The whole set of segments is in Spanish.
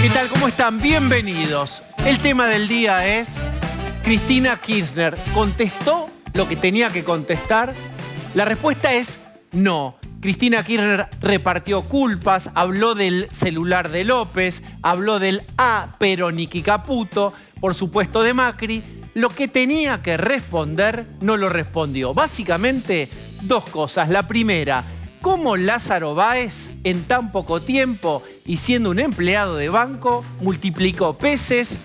¿Qué tal? ¿Cómo están? Bienvenidos. El tema del día es: Cristina Kirchner ¿contestó lo que tenía que contestar? La respuesta es no. Cristina Kirchner repartió culpas, habló del celular de López, habló del Peronic y Caputo, por supuesto de Macri. Lo que tenía que responder no lo respondió. Básicamente, dos cosas. La primera, cómo Lázaro Báez, en tan poco tiempo y siendo un empleado de banco, multiplicó peces,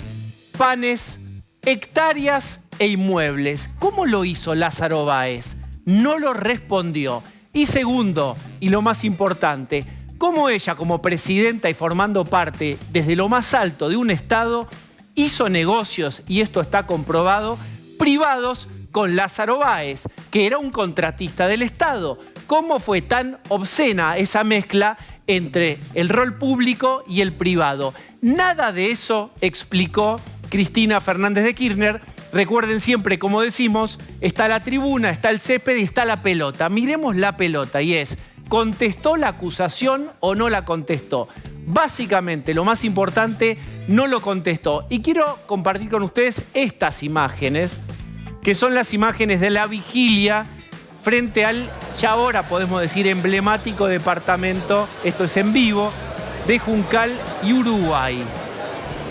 panes, hectáreas e inmuebles. ¿Cómo lo hizo Lázaro Báez? No lo respondió. Y segundo, y lo más importante, cómo ella como presidenta y formando parte desde lo más alto de un Estado hizo negocios, y esto está comprobado, privados con Lázaro Báez, que era un contratista del Estado. ¿Cómo fue tan obscena esa mezcla entre el rol público y el privado? Nada de eso explicó Cristina Fernández de Kirchner. Recuerden siempre, como decimos, está la tribuna, está el césped y está la pelota. Miremos la pelota y es: ¿contestó la acusación o no la contestó? Básicamente, lo más importante, no lo contestó. Y quiero compartir con ustedes estas imágenes, que son las imágenes de la vigilia frente al ya ahora, podemos decir, emblemático departamento, esto es en vivo, de Juncal y Uruguay.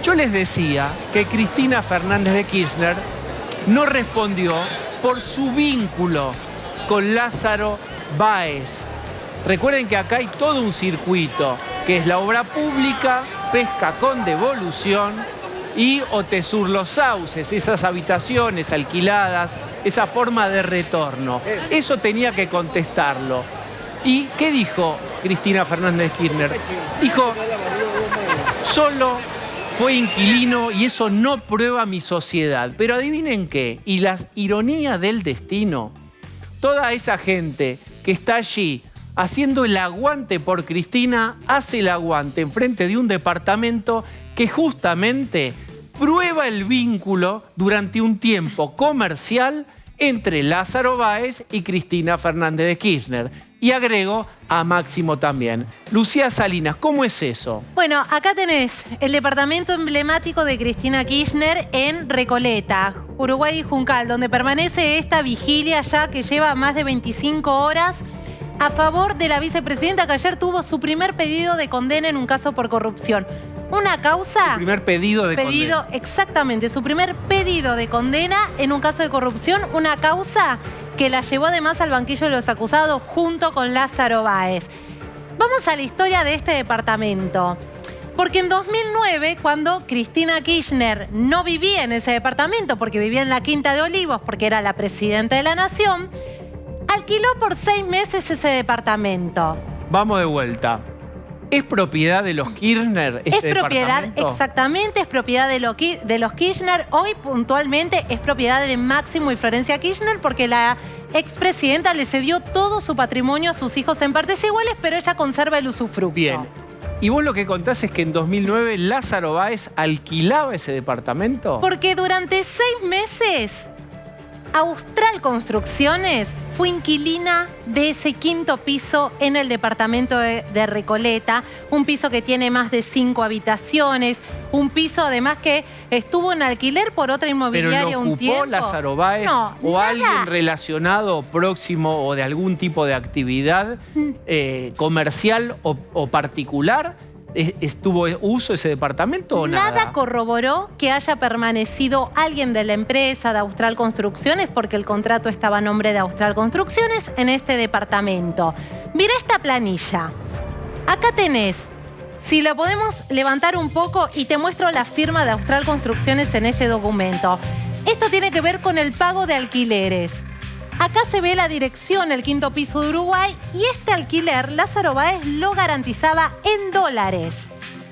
Yo les decía que Cristina Fernández de Kirchner no respondió por su vínculo con Lázaro Báez. Recuerden que acá hay todo un circuito, que es la obra pública, pesca con devolución y Otesur Los Sauces, esas habitaciones alquiladas, esa forma de retorno. Eso tenía que contestarlo. ¿Y qué dijo Cristina Fernández de Kirchner? Dijo: solo fue inquilino y eso no prueba mi sociedad. Pero adivinen qué, y la ironía del destino, toda esa gente que está allí haciendo el aguante por Cristina, hace el aguante enfrente de un departamento que justamente prueba el vínculo durante un tiempo comercial entre Lázaro Báez y Cristina Fernández de Kirchner. Y agrego a Máximo también. Lucía Salinas, ¿cómo es eso? Bueno, acá tenés el departamento emblemático de Cristina Kirchner en Recoleta, Uruguay y Juncal, donde permanece esta vigilia ya que lleva más de 25 horas a favor de la vicepresidenta, que ayer tuvo su primer pedido de condena en un caso por corrupción. Una causa... Su primer pedido de condena. Exactamente, su primer pedido de condena en un caso de corrupción, una causa que la llevó además al banquillo de los acusados junto con Lázaro Báez. Vamos a la historia de este departamento. Porque en 2009, cuando Cristina Kirchner no vivía en ese departamento, porque vivía en la Quinta de Olivos, porque era la presidenta de la Nación, alquiló por 6 meses ese departamento. Vamos de vuelta. ¿Es propiedad de los Kirchner este departamento? Exactamente, es propiedad de los Kirchner. Hoy puntualmente es propiedad de Máximo y Florencia Kirchner, porque la expresidenta le cedió todo su patrimonio a sus hijos en partes iguales, pero ella conserva el usufructo. Bien. Y vos lo que contás es que en 2009 Lázaro Báez alquilaba ese departamento. Porque durante 6 meses Austral Construcciones fue inquilina de ese 5º piso en el departamento de Recoleta, un piso que tiene más de 5 habitaciones, un piso además que estuvo en alquiler por otra inmobiliaria un tiempo. ¿Pero lo ocupó Lázaro Báez o alguien relacionado, próximo o de algún tipo de actividad comercial o particular? ¿Estuvo uso ese departamento o nada? Nada corroboró que haya permanecido alguien de la empresa de Austral Construcciones, porque el contrato estaba a nombre de Austral Construcciones en este departamento. Mirá esta planilla. Acá tenés, si la podemos levantar un poco y te muestro la firma de Austral Construcciones en este documento. Esto tiene que ver con el pago de alquileres. Acá se ve la dirección, el 5º piso de Uruguay, y este alquiler Lázaro Báez lo garantizaba en dólares.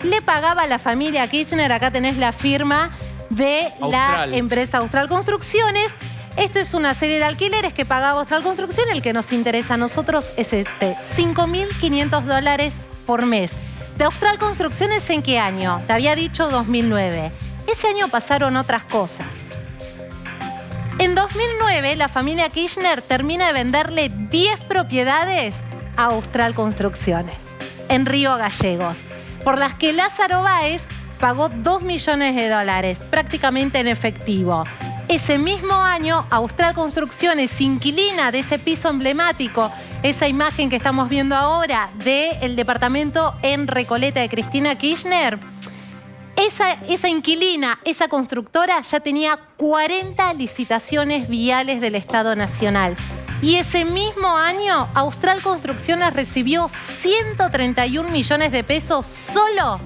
Le pagaba a la familia Kirchner, acá tenés la firma de la empresa Austral Construcciones. Esto es una serie de alquileres que pagaba Austral Construcción. El que nos interesa a nosotros es este, $5.500 por mes. ¿De Austral Construcciones en qué año? Te había dicho 2009. Ese año pasaron otras cosas. En 2009, la familia Kirchner termina de venderle 10 propiedades a Austral Construcciones, en Río Gallegos, por las que Lázaro Báez pagó $2 millones, prácticamente en efectivo. Ese mismo año, Austral Construcciones, inquilina de ese piso emblemático, esa imagen que estamos viendo ahora del departamento en Recoleta de Cristina Kirchner, esa inquilina, esa constructora ya tenía 40 licitaciones viales del Estado Nacional. Y ese mismo año, Austral Construcciones recibió 131 millones de pesos solo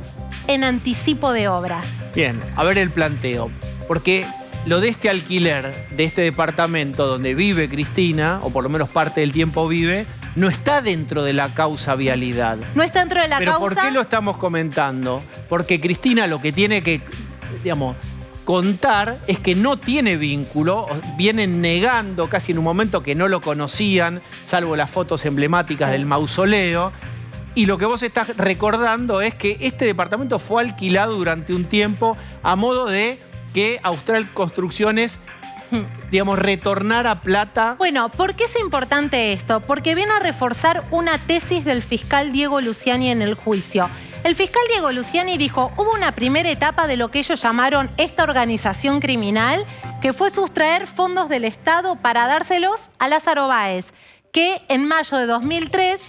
en anticipo de obras. Bien, a ver el planteo. Porque lo de este alquiler, de este departamento donde vive Cristina, o por lo menos parte del tiempo vive, no está dentro de la causa vialidad. No está dentro de la causa. ¿Pero por qué lo estamos comentando? Porque Cristina lo que tiene que, digamos, contar es que no tiene vínculo, vienen negando casi en un momento que no lo conocían, salvo las fotos emblemáticas del mausoleo. Y lo que vos estás recordando es que este departamento fue alquilado durante un tiempo a modo de que Austral Construcciones, digamos, retornara plata. Bueno, ¿por qué es importante esto? Porque viene a reforzar una tesis del fiscal Diego Luciani en el juicio. El fiscal Diego Luciani dijo, hubo una primera etapa de lo que ellos llamaron esta organización criminal, que fue sustraer fondos del Estado para dárselos a Lázaro Báez, que en mayo de 2003,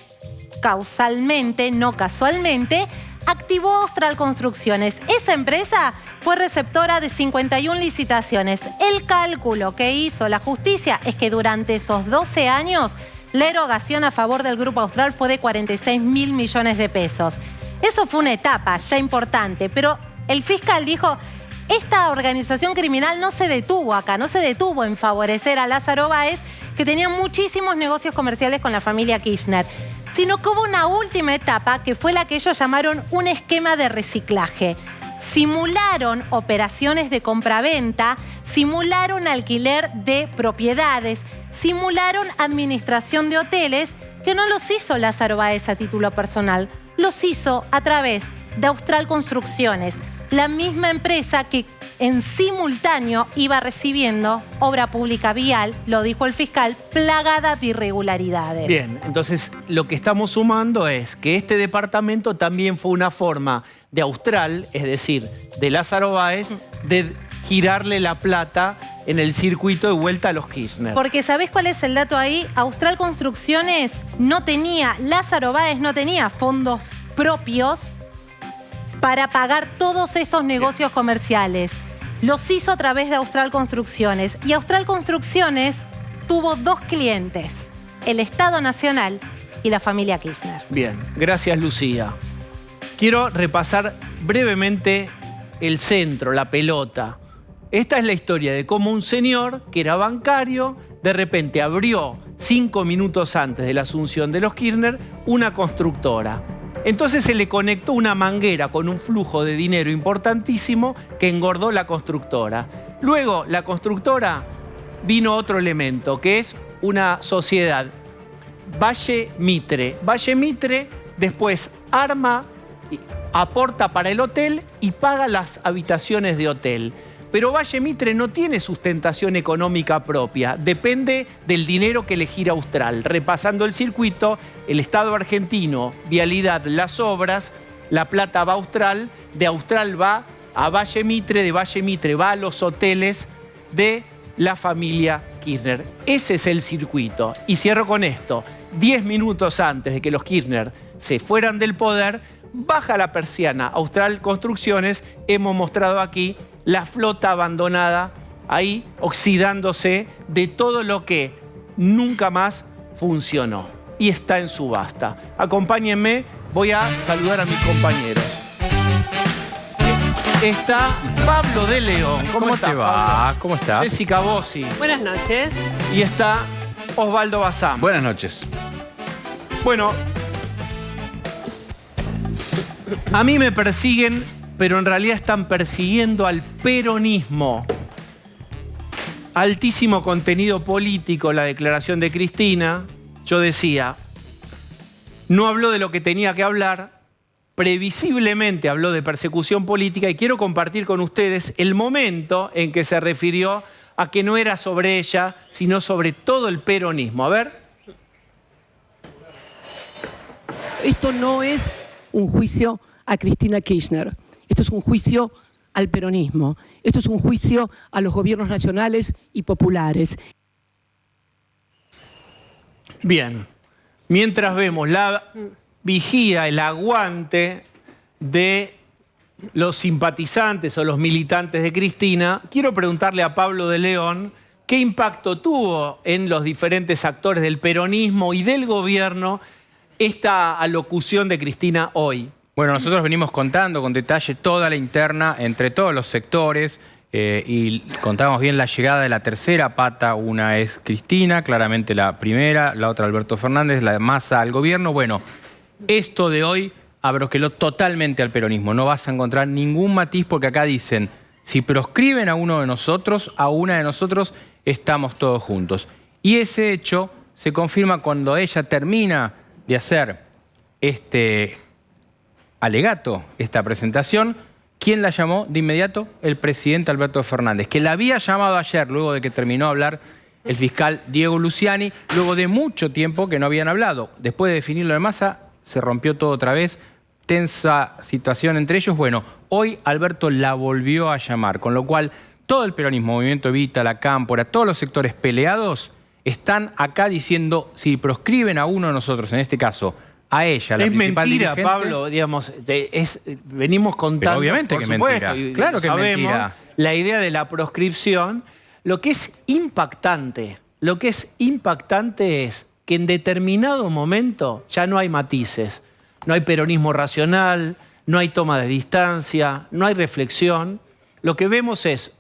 causalmente, no casualmente, activó Austral Construcciones. Esa empresa fue receptora de 51 licitaciones. El cálculo que hizo la justicia es que durante esos 12 años la erogación a favor del Grupo Austral fue de 46 mil millones de pesos. Eso fue una etapa ya importante, pero el fiscal dijo, esta organización criminal no se detuvo acá, no se detuvo en favorecer a Lázaro Báez, que tenía muchísimos negocios comerciales con la familia Kirchner, sino que hubo una última etapa que fue la que ellos llamaron un esquema de reciclaje. Simularon operaciones de compraventa, simularon alquiler de propiedades, simularon administración de hoteles, que no los hizo Lázaro Báez a título personal, los hizo a través de Austral Construcciones, la misma empresa que en simultáneo iba recibiendo obra pública vial, lo dijo el fiscal, plagada de irregularidades. Bien, entonces lo que estamos sumando es que este departamento también fue una forma de Austral, es decir, de Lázaro Báez, de girarle la plata en el circuito de vuelta a los Kirchner. Porque ¿sabés cuál es el dato ahí? Austral Construcciones no tenía, Lázaro Báez no tenía fondos propios para pagar todos estos negocios comerciales. Los hizo a través de Austral Construcciones. Y Austral Construcciones tuvo dos clientes, el Estado Nacional y la familia Kirchner. Bien, gracias Lucía. Quiero repasar brevemente el centro, la pelota. Esta es la historia de cómo un señor que era bancario de repente abrió 5 minutos antes de la asunción de los Kirchner una constructora. Entonces se le conectó una manguera con un flujo de dinero importantísimo que engordó la constructora. Luego la constructora vino otro elemento que es una sociedad, Valle Mitre. Valle Mitre después arma, aporta para el hotel y paga las habitaciones de hotel. Pero Valle Mitre no tiene sustentación económica propia, depende del dinero que le gira Austral. Repasando el circuito, el Estado argentino, Vialidad, las obras, la plata va a Austral, de Austral va a Valle Mitre, de Valle Mitre va a los hoteles de la familia Kirchner. Ese es el circuito. Y cierro con esto. 10 minutos antes de que los Kirchner se fueran del poder, baja la persiana Austral Construcciones, hemos mostrado aquí la flota abandonada ahí oxidándose de todo lo que nunca más funcionó y está en subasta. Acompáñenme, voy a saludar a mis compañeros. Está Pablo de León. ¿Cómo estás, te va? Pablo? ¿Cómo estás? Jessica Bossi. Buenas noches. Y está Osvaldo Bazán. Buenas noches. Bueno, a mí me persiguen, pero en realidad están persiguiendo al peronismo. Altísimo contenido político la declaración de Cristina. Yo decía, no habló de lo que tenía que hablar, previsiblemente habló de persecución política y quiero compartir con ustedes el momento en que se refirió a que no era sobre ella, sino sobre todo el peronismo. A ver. Esto no es un juicio a Cristina Kirchner. Esto es un juicio al peronismo. Esto es un juicio a los gobiernos nacionales y populares. Bien, mientras vemos la vigía, el aguante de los simpatizantes o los militantes de Cristina, quiero preguntarle a Pablo de León qué impacto tuvo en los diferentes actores del peronismo y del gobierno esta alocución de Cristina hoy. Bueno, nosotros venimos contando con detalle toda la interna entre todos los sectores y contamos bien la llegada de la tercera pata. Una es Cristina, claramente la primera, la otra Alberto Fernández, la de Massa al gobierno. Bueno, esto de hoy abroqueló totalmente al peronismo. No vas a encontrar ningún matiz porque acá dicen, si proscriben a uno de nosotros, a una de nosotros, estamos todos juntos. Y ese hecho se confirma cuando ella termina de hacer este alegato, esta presentación. ¿Quién la llamó de inmediato? El presidente Alberto Fernández, que la había llamado ayer, luego de que terminó de hablar el fiscal Diego Luciani, luego de mucho tiempo que no habían hablado. Después de definirlo de Massa, se rompió todo otra vez, tensa situación entre ellos. Bueno, hoy Alberto la volvió a llamar, con lo cual todo el peronismo, Movimiento Evita, la Cámpora, todos los sectores peleados están acá diciendo, si proscriben a uno de nosotros, en este caso a ella, la principal mentira, dirigente. Pablo, digamos, venimos contando, Pero obviamente por que es supuesto, mentira. y Claro que es sabemos, mentira. la idea de la proscripción. Lo que es impactante es que en determinado momento ya no hay matices, no hay peronismo racional, no hay toma de distancia, no hay reflexión. Lo que vemos es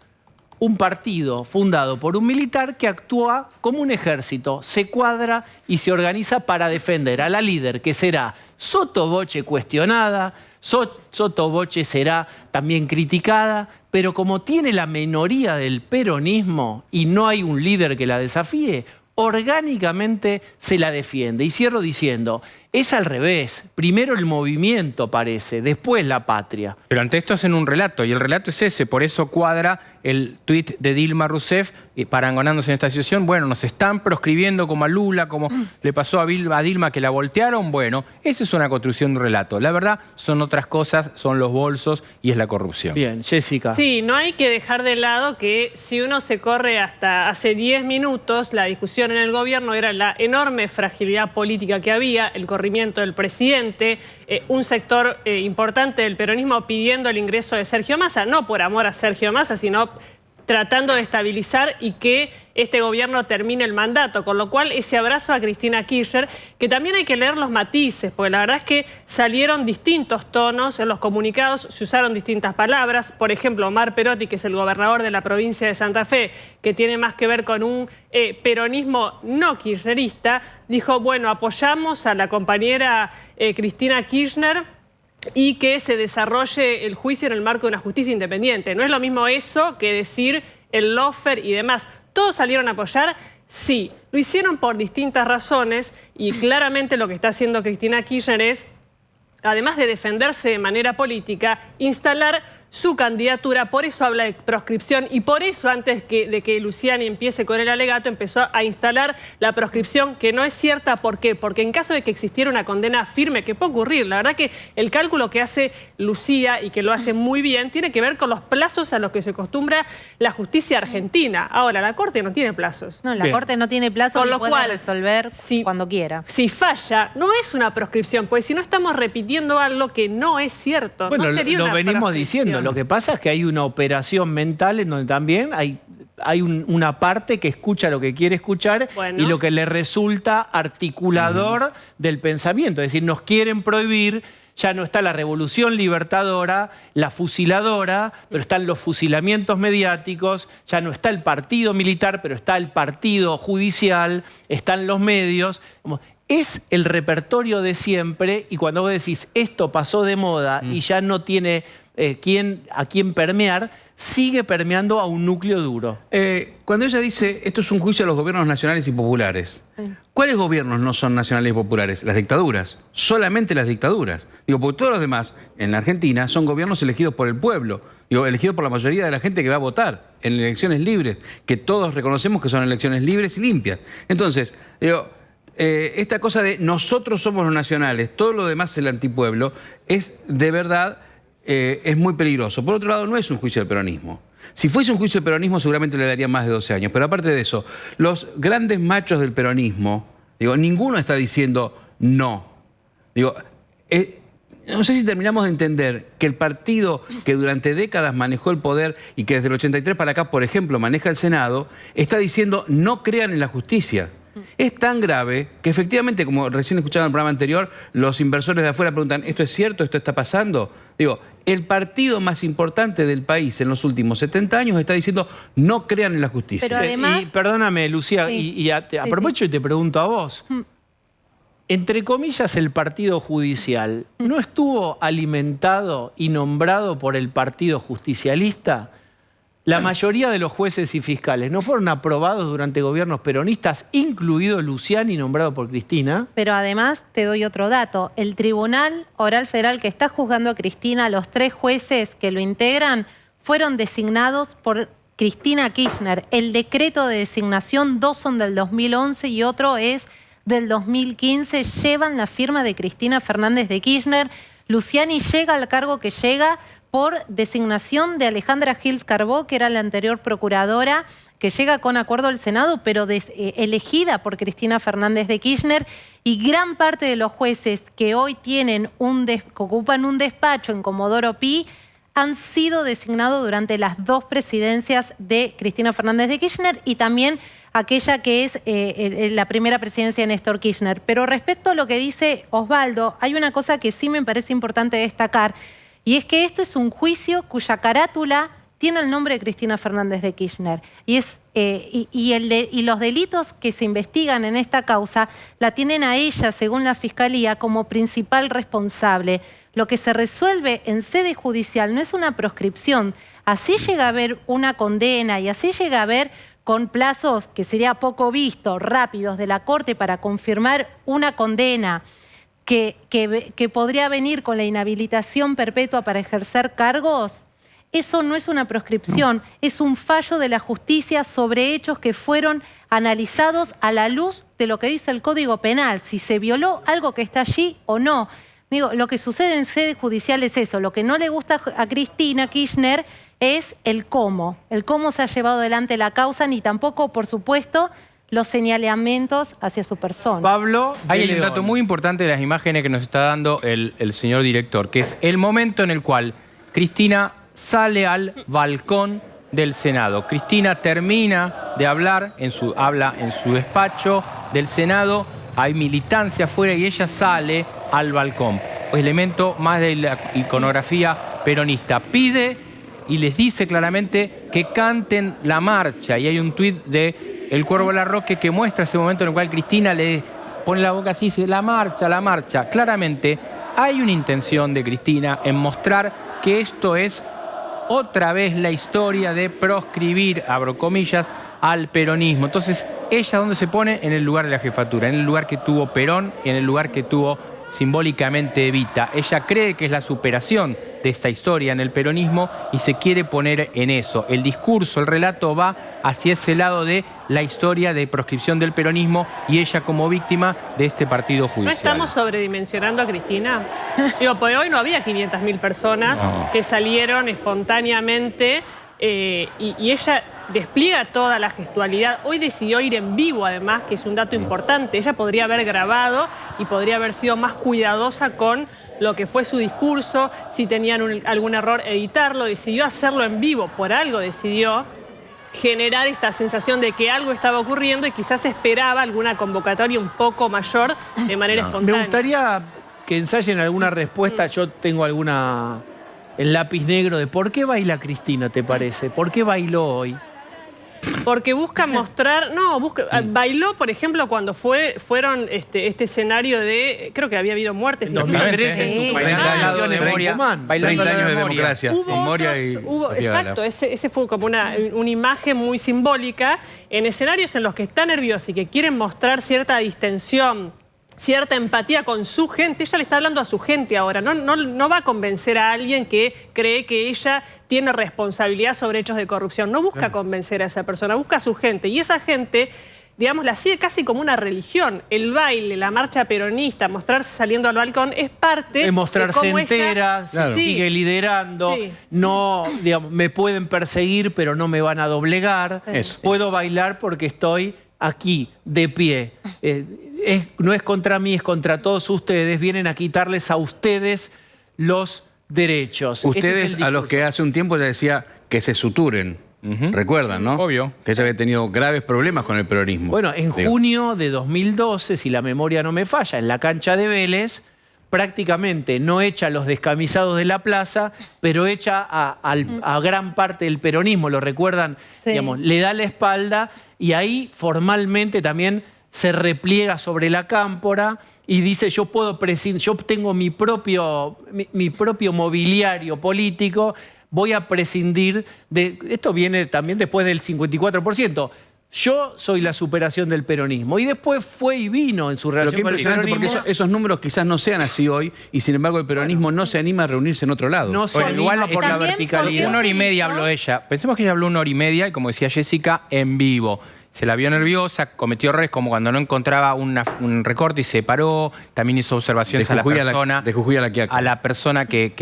un partido fundado por un militar que actúa como un ejército, se cuadra y se organiza para defender a la líder, que será sottovoce cuestionada, sottovoce será también criticada, pero como tiene la minoría del peronismo y no hay un líder que la desafíe, orgánicamente se la defiende. Y cierro diciendo, es al revés. Primero el movimiento parece, después la patria. Pero ante esto hacen un relato, y el relato es ese. Por eso cuadra el tuit de Dilma Rousseff, parangonándose en esta situación. Bueno, nos están proscribiendo como a Lula, como le pasó a Dilma, que la voltearon. Bueno, esa es una construcción de un relato. La verdad, son otras cosas, son los bolsos y es la corrupción. Bien, Jessica. Sí, no hay que dejar de lado que si uno se corre hasta hace 10 minutos, la discusión en el gobierno era la enorme fragilidad política que había, el corrimiento del presidente, un sector importante del peronismo pidiendo el ingreso de Sergio Massa, no por amor a Sergio Massa, sino tratando de estabilizar y que este gobierno termine el mandato, con lo cual ese abrazo a Cristina Kirchner, que también hay que leer los matices, porque la verdad es que salieron distintos tonos en los comunicados, se usaron distintas palabras. Por ejemplo, Omar Perotti, que es el gobernador de la provincia de Santa Fe, que tiene más que ver con un peronismo no kirchnerista, dijo, bueno, apoyamos a la compañera Cristina Kirchner y que se desarrolle el juicio en el marco de una justicia independiente. No es lo mismo eso que decir el lawfare y demás. ¿Todos salieron a apoyar? Sí. Lo hicieron por distintas razones y claramente lo que está haciendo Cristina Kirchner es, además de defenderse de manera política, instalar su candidatura. Por eso habla de proscripción y por eso antes de que Luciani empiece con el alegato empezó a instalar la proscripción, que no es cierta. ¿Por qué? Porque en caso de que existiera una condena firme, que puede ocurrir, la verdad que el cálculo que hace Lucía y que lo hace muy bien tiene que ver con los plazos a los que se acostumbra la justicia argentina. Ahora, la Corte no tiene plazos. No, la Corte no tiene plazos, con lo puede cual resolver cuando quiera. Si falla, no es una proscripción, porque si no estamos repitiendo algo que no es cierto. Bueno, no sería lo una venimos proscripción. diciendo. Lo que pasa es que hay una operación mental en donde también hay una parte que escucha lo que quiere escuchar y lo que le resulta articulador del pensamiento. Es decir, nos quieren prohibir, ya no está la revolución libertadora, la fusiladora, pero están los fusilamientos mediáticos, ya no está el partido militar, pero está el partido judicial, están los medios. Es el repertorio de siempre y cuando vos decís esto pasó de moda y ya no tiene a quién permear, sigue permeando a un núcleo duro. Cuando ella dice esto es un juicio a los gobiernos nacionales y populares, ¿cuáles gobiernos no son nacionales y populares? Las dictaduras, solamente las dictaduras. Digo, porque todos los demás en la Argentina son gobiernos elegidos por el pueblo, digo, elegidos por la mayoría de la gente que va a votar en elecciones libres, que todos reconocemos que son elecciones libres y limpias. Entonces, digo, esta cosa de nosotros somos los nacionales, todo lo demás es el antipueblo, es de verdad es muy peligroso. Por otro lado, no es un juicio del peronismo. Si fuese un juicio del peronismo, seguramente le daría más de 12 años. Pero aparte de eso, los grandes machos del peronismo, digo, ninguno está diciendo no. Digo, no sé si terminamos de entender que el partido que durante décadas manejó el poder y que desde el 83 para acá, por ejemplo, maneja el Senado, está diciendo no crean en la justicia. Es tan grave que efectivamente, como recién escuchaban en el programa anterior, los inversores de afuera preguntan, ¿esto es cierto? ¿Esto está pasando? Digo, el partido más importante del país en los últimos 70 años está diciendo no crean en la justicia. Pero además... Y perdóname, Lucía, Sí. y aprovecho y te pregunto a vos. Entre comillas, el partido judicial, ¿no estuvo alimentado y nombrado por el partido justicialista? La mayoría de los jueces y fiscales no fueron aprobados durante gobiernos peronistas, incluido Luciani, nombrado por Cristina. Pero además te doy otro dato. El Tribunal Oral Federal que está juzgando a Cristina, los 3 jueces que lo integran, fueron designados por Cristina Kirchner. El decreto de designación, 2 son del 2011 y otro es del 2015. Llevan la firma de Cristina Fernández de Kirchner. Luciani llega al cargo que llega por designación de Alejandra Gils Carbó, que era la anterior procuradora, que llega con acuerdo al Senado, pero elegida por Cristina Fernández de Kirchner, y gran parte de los jueces que hoy tienen que ocupan un despacho en Comodoro Pi han sido designados durante las 2 presidencias de Cristina Fernández de Kirchner y también aquella que es la primera presidencia de Néstor Kirchner. Pero respecto a lo que dice Osvaldo, hay una cosa que sí me parece importante destacar, y es que esto es un juicio cuya carátula tiene el nombre de Cristina Fernández de Kirchner. Y los delitos que se investigan en esta causa la tienen a ella, según la Fiscalía, como principal responsable. Lo que se resuelve en sede judicial no es una proscripción. Así llega a haber una condena y así llega a haber, con plazos que sería poco visto, rápidos de la Corte para confirmar una condena, que podría venir con la inhabilitación perpetua para ejercer cargos. Eso no es una proscripción, es un fallo de la justicia sobre hechos que fueron analizados a la luz de lo que dice el Código Penal, si se violó algo que está allí o no. Digo, lo que sucede en sede judicial es eso. Lo que no le gusta a Cristina Kirchner es el cómo se ha llevado adelante la causa, ni tampoco, por supuesto, los señalamientos hacia su persona. Pablo, hay un dato muy importante de las imágenes que nos está dando el señor director, que es el momento en el cual Cristina sale al balcón del Senado. Cristina termina de habla en su despacho del Senado, hay militancia afuera y ella sale al balcón. Elemento más de la iconografía peronista. Pide y les dice claramente que canten la marcha. Y hay un tuit de El Cuervo Larroque que muestra ese momento en el cual Cristina le pone la boca así y dice la marcha, la marcha. Claramente hay una intención de Cristina en mostrar que esto es otra vez la historia de proscribir, abro comillas, al peronismo. Entonces, ¿ella dónde se pone? En el lugar de la jefatura, en el lugar que tuvo Perón y en el lugar que tuvo simbólicamente Evita. Ella cree que es la superación de esta historia en el peronismo y se quiere poner en eso. El discurso, el relato va hacia ese lado de la historia de proscripción del peronismo y ella como víctima de este partido judicial. ¿No estamos sobredimensionando a Cristina? Digo, porque hoy no había 500.000 personas que salieron espontáneamente y ella despliega toda la gestualidad. Hoy decidió ir en vivo, además, que es un dato importante. Ella podría haber grabado y podría haber sido más cuidadosa con lo que fue su discurso. Si tenían algún error, editarlo. Decidió hacerlo en vivo. Por algo decidió generar esta sensación de que algo estaba ocurriendo y quizás esperaba alguna convocatoria un poco mayor de manera espontánea. Me gustaría que ensayen alguna respuesta. Yo tengo el lápiz negro de ¿por qué baila Cristina, te parece? ¿Por qué bailó hoy? Porque busca mostrar, bailó, por ejemplo, cuando fueron este escenario de, creo que había habido muertes. En 2013, Sí. Bailando de memoria. 30 años de democracia. Exacto, ese fue como una imagen muy simbólica en escenarios en los que está nerviosa y que quieren mostrar cierta distensión, cierta empatía con su gente. Ella le está hablando a su gente ahora. No va a convencer a alguien que cree que ella tiene responsabilidad sobre hechos de corrupción. No busca convencer a esa persona, busca a su gente. Y esa gente digamos, la sigue casi como una religión. El baile, la marcha peronista, mostrarse saliendo al balcón, es parte de mostrarse cómo entera, ella... sigue liderando, no, digamos, me pueden perseguir, pero no me van a doblegar. Puedo bailar porque estoy aquí, de pie. No es contra mí, es contra todos ustedes. Vienen a quitarles a ustedes los derechos. Ustedes, a los que hace un tiempo le decía que se suturen. Recuerdan, ¿no? Obvio. Que ella había tenido graves problemas con el peronismo. Bueno, en junio de 2012, si la memoria no me falla, en la cancha de Vélez, prácticamente no echa a los descamisados de la plaza, pero echa a gran parte del peronismo, lo recuerdan, digamos, le da la espalda y ahí formalmente también se repliega sobre la cámpora y dice yo tengo mi propio mobiliario político, voy a prescindir de... Esto viene también después del 54%. Yo soy la superación del peronismo. Y después fue y vino en su relación con el peronismo. Porque esos números quizás no sean así hoy y sin embargo el peronismo no se anima a reunirse en otro lado. No se anima por la verticalidad. 1 hora y media habló ella. Pensemos que ella habló 1 hora y media y como decía Jessica, en vivo. Se la vio nerviosa, cometió errores como cuando no encontraba un recorte y se paró. También hizo observaciones a la persona. De Jujuy a la Quiaca. A la persona que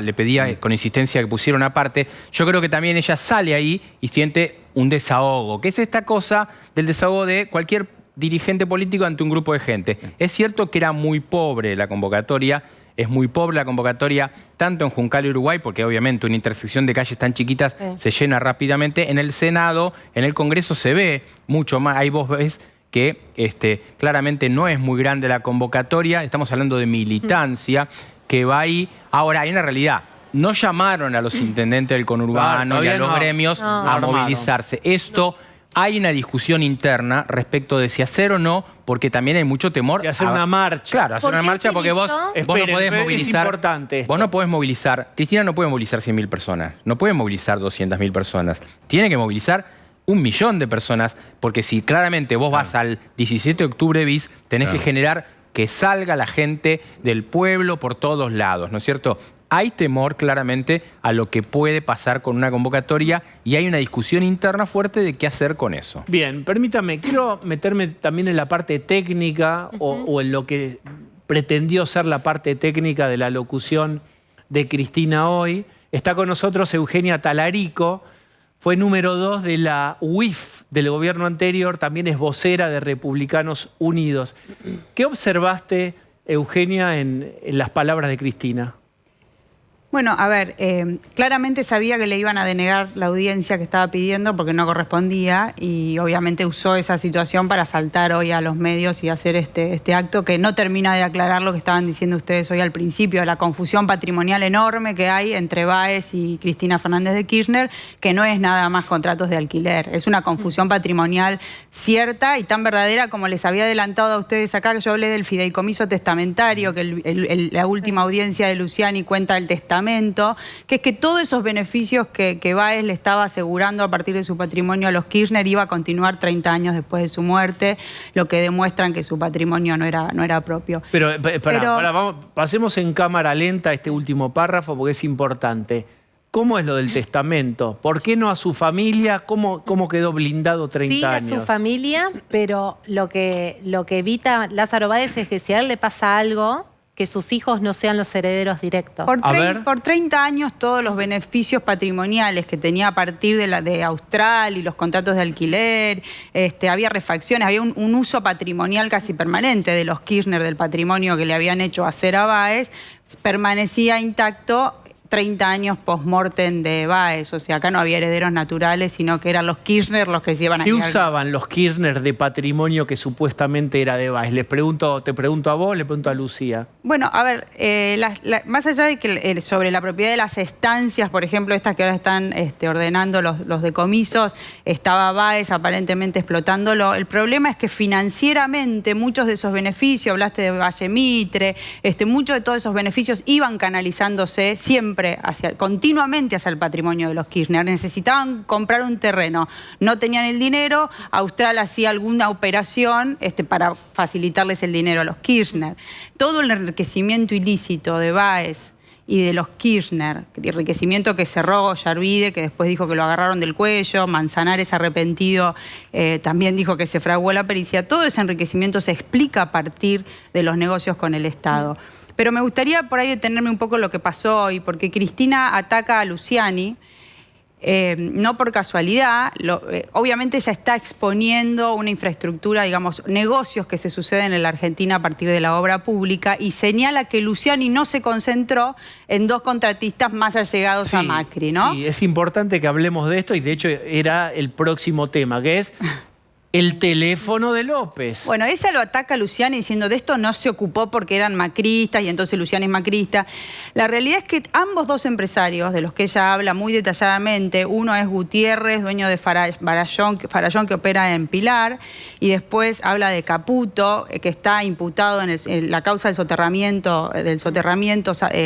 le pedía con insistencia que pusiera una parte. Yo creo que también ella sale ahí y siente un desahogo, que es esta cosa del desahogo de cualquier dirigente político ante un grupo de gente. Es cierto que era muy pobre la convocatoria. Es muy pobre la convocatoria, tanto en Juncal y Uruguay, porque obviamente una intersección de calles tan chiquitas se llena rápidamente. En el Senado, en el Congreso se ve mucho más. Ahí vos ves que claramente no es muy grande la convocatoria. Estamos hablando de militancia que va ahí. Ahora, hay una realidad. No llamaron a los intendentes del conurbano y a los gremios a movilizarse. Esto... Hay una discusión interna respecto de si hacer o no, porque también hay mucho temor. De hacer una marcha. Claro, hacer una marcha porque vos no podés movilizar. Es importante esto. Vos no podés movilizar. Cristina no puede movilizar 100.000 personas. No puede movilizar 200.000 personas. Tiene que movilizar 1 millón de personas, porque si claramente vos vas al 17 de octubre bis, tenés que generar que salga la gente del pueblo por todos lados, ¿no es cierto? Hay temor claramente a lo que puede pasar con una convocatoria y hay una discusión interna fuerte de qué hacer con eso. Bien, permítame, quiero meterme también en la parte técnica o en lo que pretendió ser la parte técnica de la locución de Cristina hoy. Está con nosotros Eugenia Talarico, fue número 2 de la UIF del gobierno anterior, también es vocera de Republicanos Unidos. ¿Qué observaste, Eugenia, en las palabras de Cristina? Bueno, a ver, claramente sabía que le iban a denegar la audiencia que estaba pidiendo porque no correspondía y obviamente usó esa situación para saltar hoy a los medios y hacer este acto que no termina de aclarar lo que estaban diciendo ustedes hoy al principio, la confusión patrimonial enorme que hay entre Báez y Cristina Fernández de Kirchner, que no es nada más contratos de alquiler, es una confusión patrimonial cierta y tan verdadera como les había adelantado a ustedes acá, que yo hablé del fideicomiso testamentario, que la última audiencia de Luciani cuenta el testamento, que es que todos esos beneficios que Báez le estaba asegurando a partir de su patrimonio a los Kirchner iba a continuar 30 años después de su muerte, lo que demuestran que su patrimonio no era propio. Pero pasemos en cámara lenta este último párrafo porque es importante. ¿Cómo es lo del testamento? ¿Por qué no a su familia? ¿Cómo quedó blindado 30 años? Sí, a su familia, pero lo que evita Lázaro Báez es que si a él le pasa algo, que sus hijos no sean los herederos directos. Por 30 años todos los beneficios patrimoniales que tenía a partir de Austral y los contratos de alquiler, había refacciones, había un uso patrimonial casi permanente de los Kirchner, del patrimonio que le habían hecho hacer a Báez, permanecía intacto 30 años post-mortem de Báez. O sea, acá no había herederos naturales, sino que eran los Kirchner los que se iban a ¿Qué usaban los Kirchner de patrimonio que supuestamente era de Báez? Te pregunto a vos, le pregunto a Lucía. Bueno, a ver, más allá de que sobre la propiedad de las estancias, por ejemplo, estas que ahora están ordenando los decomisos, estaba Báez aparentemente explotándolo. El problema es que financieramente muchos de esos beneficios, hablaste de Valle Mitre, muchos de todos esos beneficios iban canalizándose siempre continuamente hacia el patrimonio de los Kirchner. Necesitaban comprar un terreno, no tenían el dinero, Austral hacía alguna operación para facilitarles el dinero a los Kirchner. Todo el enriquecimiento ilícito de Báez y de los Kirchner, enriquecimiento que cerró Yarvide, que después dijo que lo agarraron del cuello, Manzanares arrepentido también dijo que se fraguó la pericia, todo ese enriquecimiento se explica a partir de los negocios con el Estado. Pero me gustaría por ahí detenerme un poco en lo que pasó hoy, porque Cristina ataca a Luciani, no por casualidad, obviamente ella está exponiendo una infraestructura, digamos, negocios que se suceden en la Argentina a partir de la obra pública y señala que Luciani no se concentró en dos contratistas más allegados a Macri, ¿no? Sí, es importante que hablemos de esto y de hecho era el próximo tema, que es el teléfono de López. Bueno, ella lo ataca a Luciani diciendo de esto no se ocupó porque eran macristas y entonces Luciani es macrista. La realidad es que ambos dos empresarios, de los que ella habla muy detalladamente, uno es Gutiérrez, dueño de Farallón, que opera en Pilar, y después habla de Caputo, que está imputado en la causa del soterramiento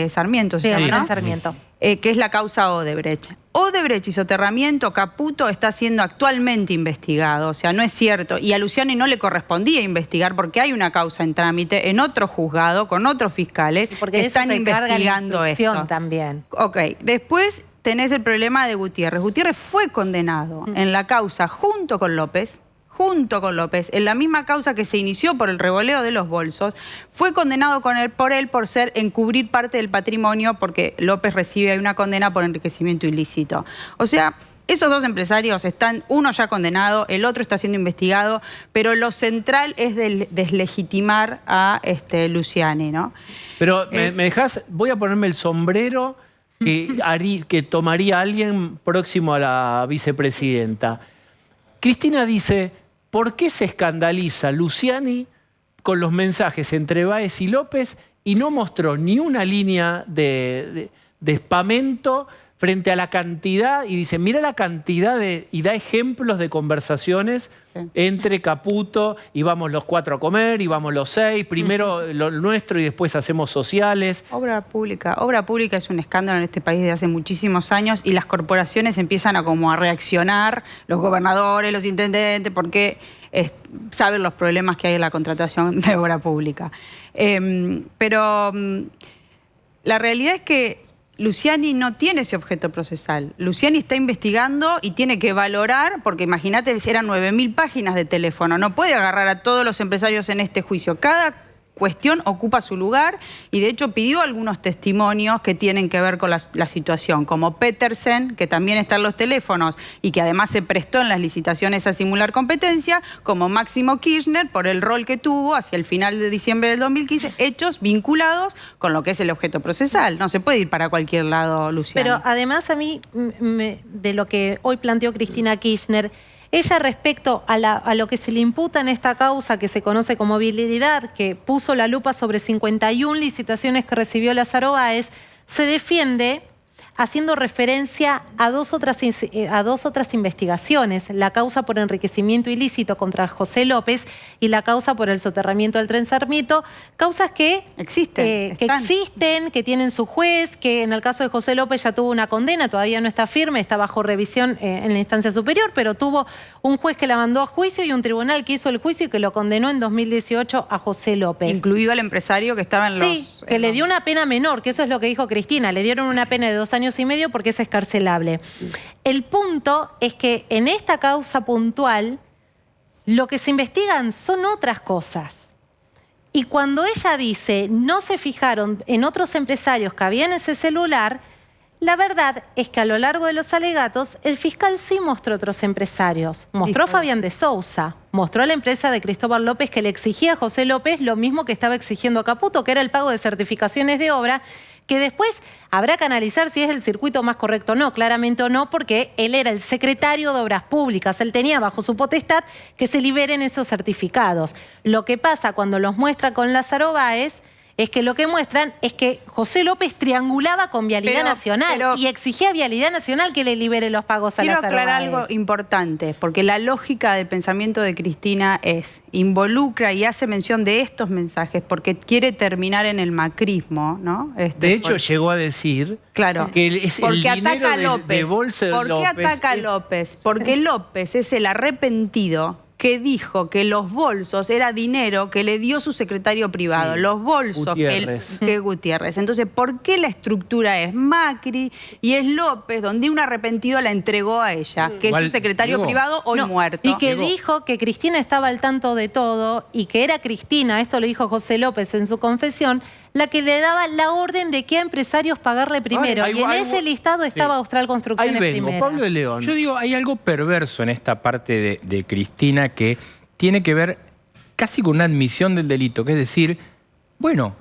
Sarmiento, Sí, ¿no? Sarmiento. Que es la causa Odebrecht. Odebrecht y soterramiento, Caputo está siendo actualmente investigado, o sea, no es cierto. Y a Luciani no le correspondía investigar porque hay una causa en trámite en otro juzgado con otros fiscales que están investigando esto. También. Ok, después tenés el problema de Gutiérrez. Gutiérrez fue condenado en la causa junto con López, en la misma causa que se inició por el revoleo de los bolsos, fue condenado por él por encubrir parte del patrimonio porque López recibe una condena por enriquecimiento ilícito. O sea, esos dos empresarios están, uno ya condenado, el otro está siendo investigado, pero lo central es deslegitimar a Luciani, ¿no? Pero me dejás, voy a ponerme el sombrero que tomaría alguien próximo a la vicepresidenta. Cristina dice, ¿por qué se escandaliza Luciani con los mensajes entre Báez y López y no mostró ni una línea de espamento frente a la cantidad? Y dice, mira la cantidad y da ejemplos de conversaciones entre Caputo, y vamos los 4 a comer, y vamos los 6, primero lo nuestro y después hacemos sociales. Obra pública es un escándalo en este país desde hace muchísimos años y las corporaciones empiezan a reaccionar, los gobernadores, los intendentes, porque saben los problemas que hay en la contratación de obra pública. Pero la realidad es que Luciani no tiene ese objeto procesal. Luciani está investigando y tiene que valorar, porque imagínate, eran 9.000 páginas de teléfono. No puede agarrar a todos los empresarios en este juicio. Cada cuestión ocupa su lugar y de hecho pidió algunos testimonios que tienen que ver con la situación, como Petersen, que también está en los teléfonos y que además se prestó en las licitaciones a simular competencia, como Máximo Kirchner, por el rol que tuvo hacia el final de diciembre del 2015, hechos vinculados con lo que es el objeto procesal. No se puede ir para cualquier lado, Luciano. Pero además a mí, de lo que hoy planteó Cristina Kirchner, ella respecto a lo que se le imputa en esta causa que se conoce como vialidad, que puso la lupa sobre 51 licitaciones que recibió Lázaro Báez, se defiende haciendo referencia a dos otras investigaciones, la causa por enriquecimiento ilícito contra José López y la causa por el soterramiento del tren Sarmiento, causas que existen, que tienen su juez, que en el caso de José López ya tuvo una condena, todavía no está firme, está bajo revisión en la instancia superior, pero tuvo un juez que la mandó a juicio y un tribunal que hizo el juicio y que lo condenó en 2018 a José López. Incluido al empresario que estaba en los... Sí, que le dio una pena menor, que eso es lo que dijo Cristina, le dieron una pena de 2 años y medio porque es excarcelable. El punto es que en esta causa puntual lo que se investigan son otras cosas. Y cuando ella dice no se fijaron en otros empresarios que había en ese celular, la verdad es que a lo largo de los alegatos el fiscal sí mostró otros empresarios. Mostró a Fabián de Sousa, mostró a la empresa de Cristóbal López que le exigía a José López lo mismo que estaba exigiendo a Caputo, que era el pago de certificaciones de obra, que después habrá que analizar si es el circuito más correcto o no, claramente o no, porque él era el secretario de Obras Públicas, él tenía bajo su potestad que se liberen esos certificados. Lo que pasa cuando los muestra con Lázaro Báez es que lo que muestran es que José López triangulaba con Vialidad Nacional y exigía a Vialidad Nacional que le libere los pagos a Lázaro Báez. Quiero aclarar algo importante, porque la lógica del pensamiento de Cristina involucra y hace mención de estos mensajes porque quiere terminar en el macrismo, ¿no? De hecho, llegó a decir que es el dinero de bolsa de López. ¿Por qué ataca a López? Porque López es el arrepentido que dijo que los bolsos era dinero que le dio su secretario privado. Sí, Los bolsos Gutiérrez. que Gutiérrez. Entonces, ¿por qué la estructura es Macri y es López, donde un arrepentido la entregó a ella, que Igual, es su secretario digo, privado hoy No, muerto? Y que Digo- dijo que Cristina estaba al tanto de todo y que era Cristina, esto lo dijo José López en su confesión, la que le daba la orden de qué empresarios pagarle primero. Ahí- y en ahí- ese listado estaba Austral Ahí Construcciones vengo, primero. Pablo de León. Yo digo, hay algo perverso en esta parte de Cristina que tiene que ver casi con una admisión del delito, que es decir, bueno,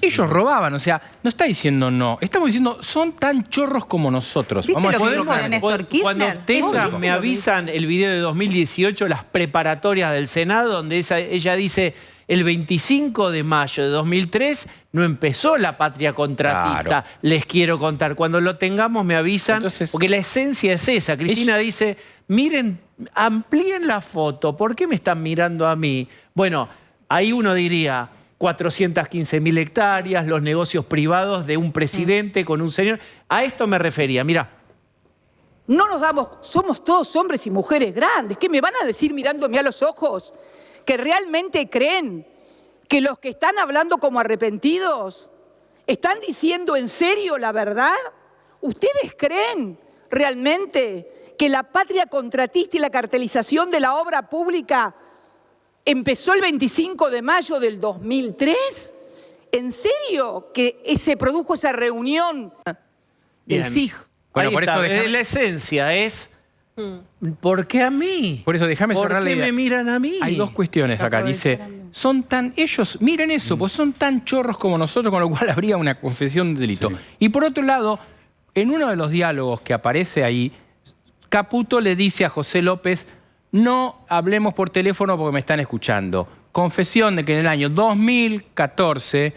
ellos robaban, o sea, no está diciendo no, estamos diciendo son tan chorros como nosotros. ¿Viste Vamos a lo que decirlo dijo de claro. Néstor Kirchner? Cuando Tessa Obvio. me avisan el video de 2018, las preparatorias del Senado, donde ella dice, el 25 de mayo de 2003 no empezó la patria contratista. Claro. Les quiero contar. Cuando lo tengamos me avisan, Entonces- porque la esencia es esa. Cristina dice, miren, amplíen la foto. ¿Por qué me están mirando a mí? Bueno, ahí uno diría 415.000 hectáreas, los negocios privados de un presidente con un señor. A esto me refería, mirá. No nos damos, somos todos hombres y mujeres grandes. ¿Qué me van a decir mirándome a los ojos? ¿Que realmente creen que los que están hablando como arrepentidos están diciendo en serio la verdad? ¿Ustedes creen realmente que la patria contratista y la cartelización de la obra pública empezó el 25 de mayo del 2003? ¿En serio que se produjo esa reunión Bien. del SIG? Bueno, Ahí por eso está. déjame- La esencia es, ¿por qué a mí? Por eso déjame ¿Por cerrar la qué idea. me miran a mí? Hay dos cuestiones acá. Dice, son tan, ellos, miren eso, pues son tan chorros como nosotros, con lo cual habría una confesión de delito. Sí. Y por otro lado, en uno de los diálogos que aparece ahí, Caputo le dice a José López, no hablemos por teléfono porque me están escuchando. Confesión de que en el año 2014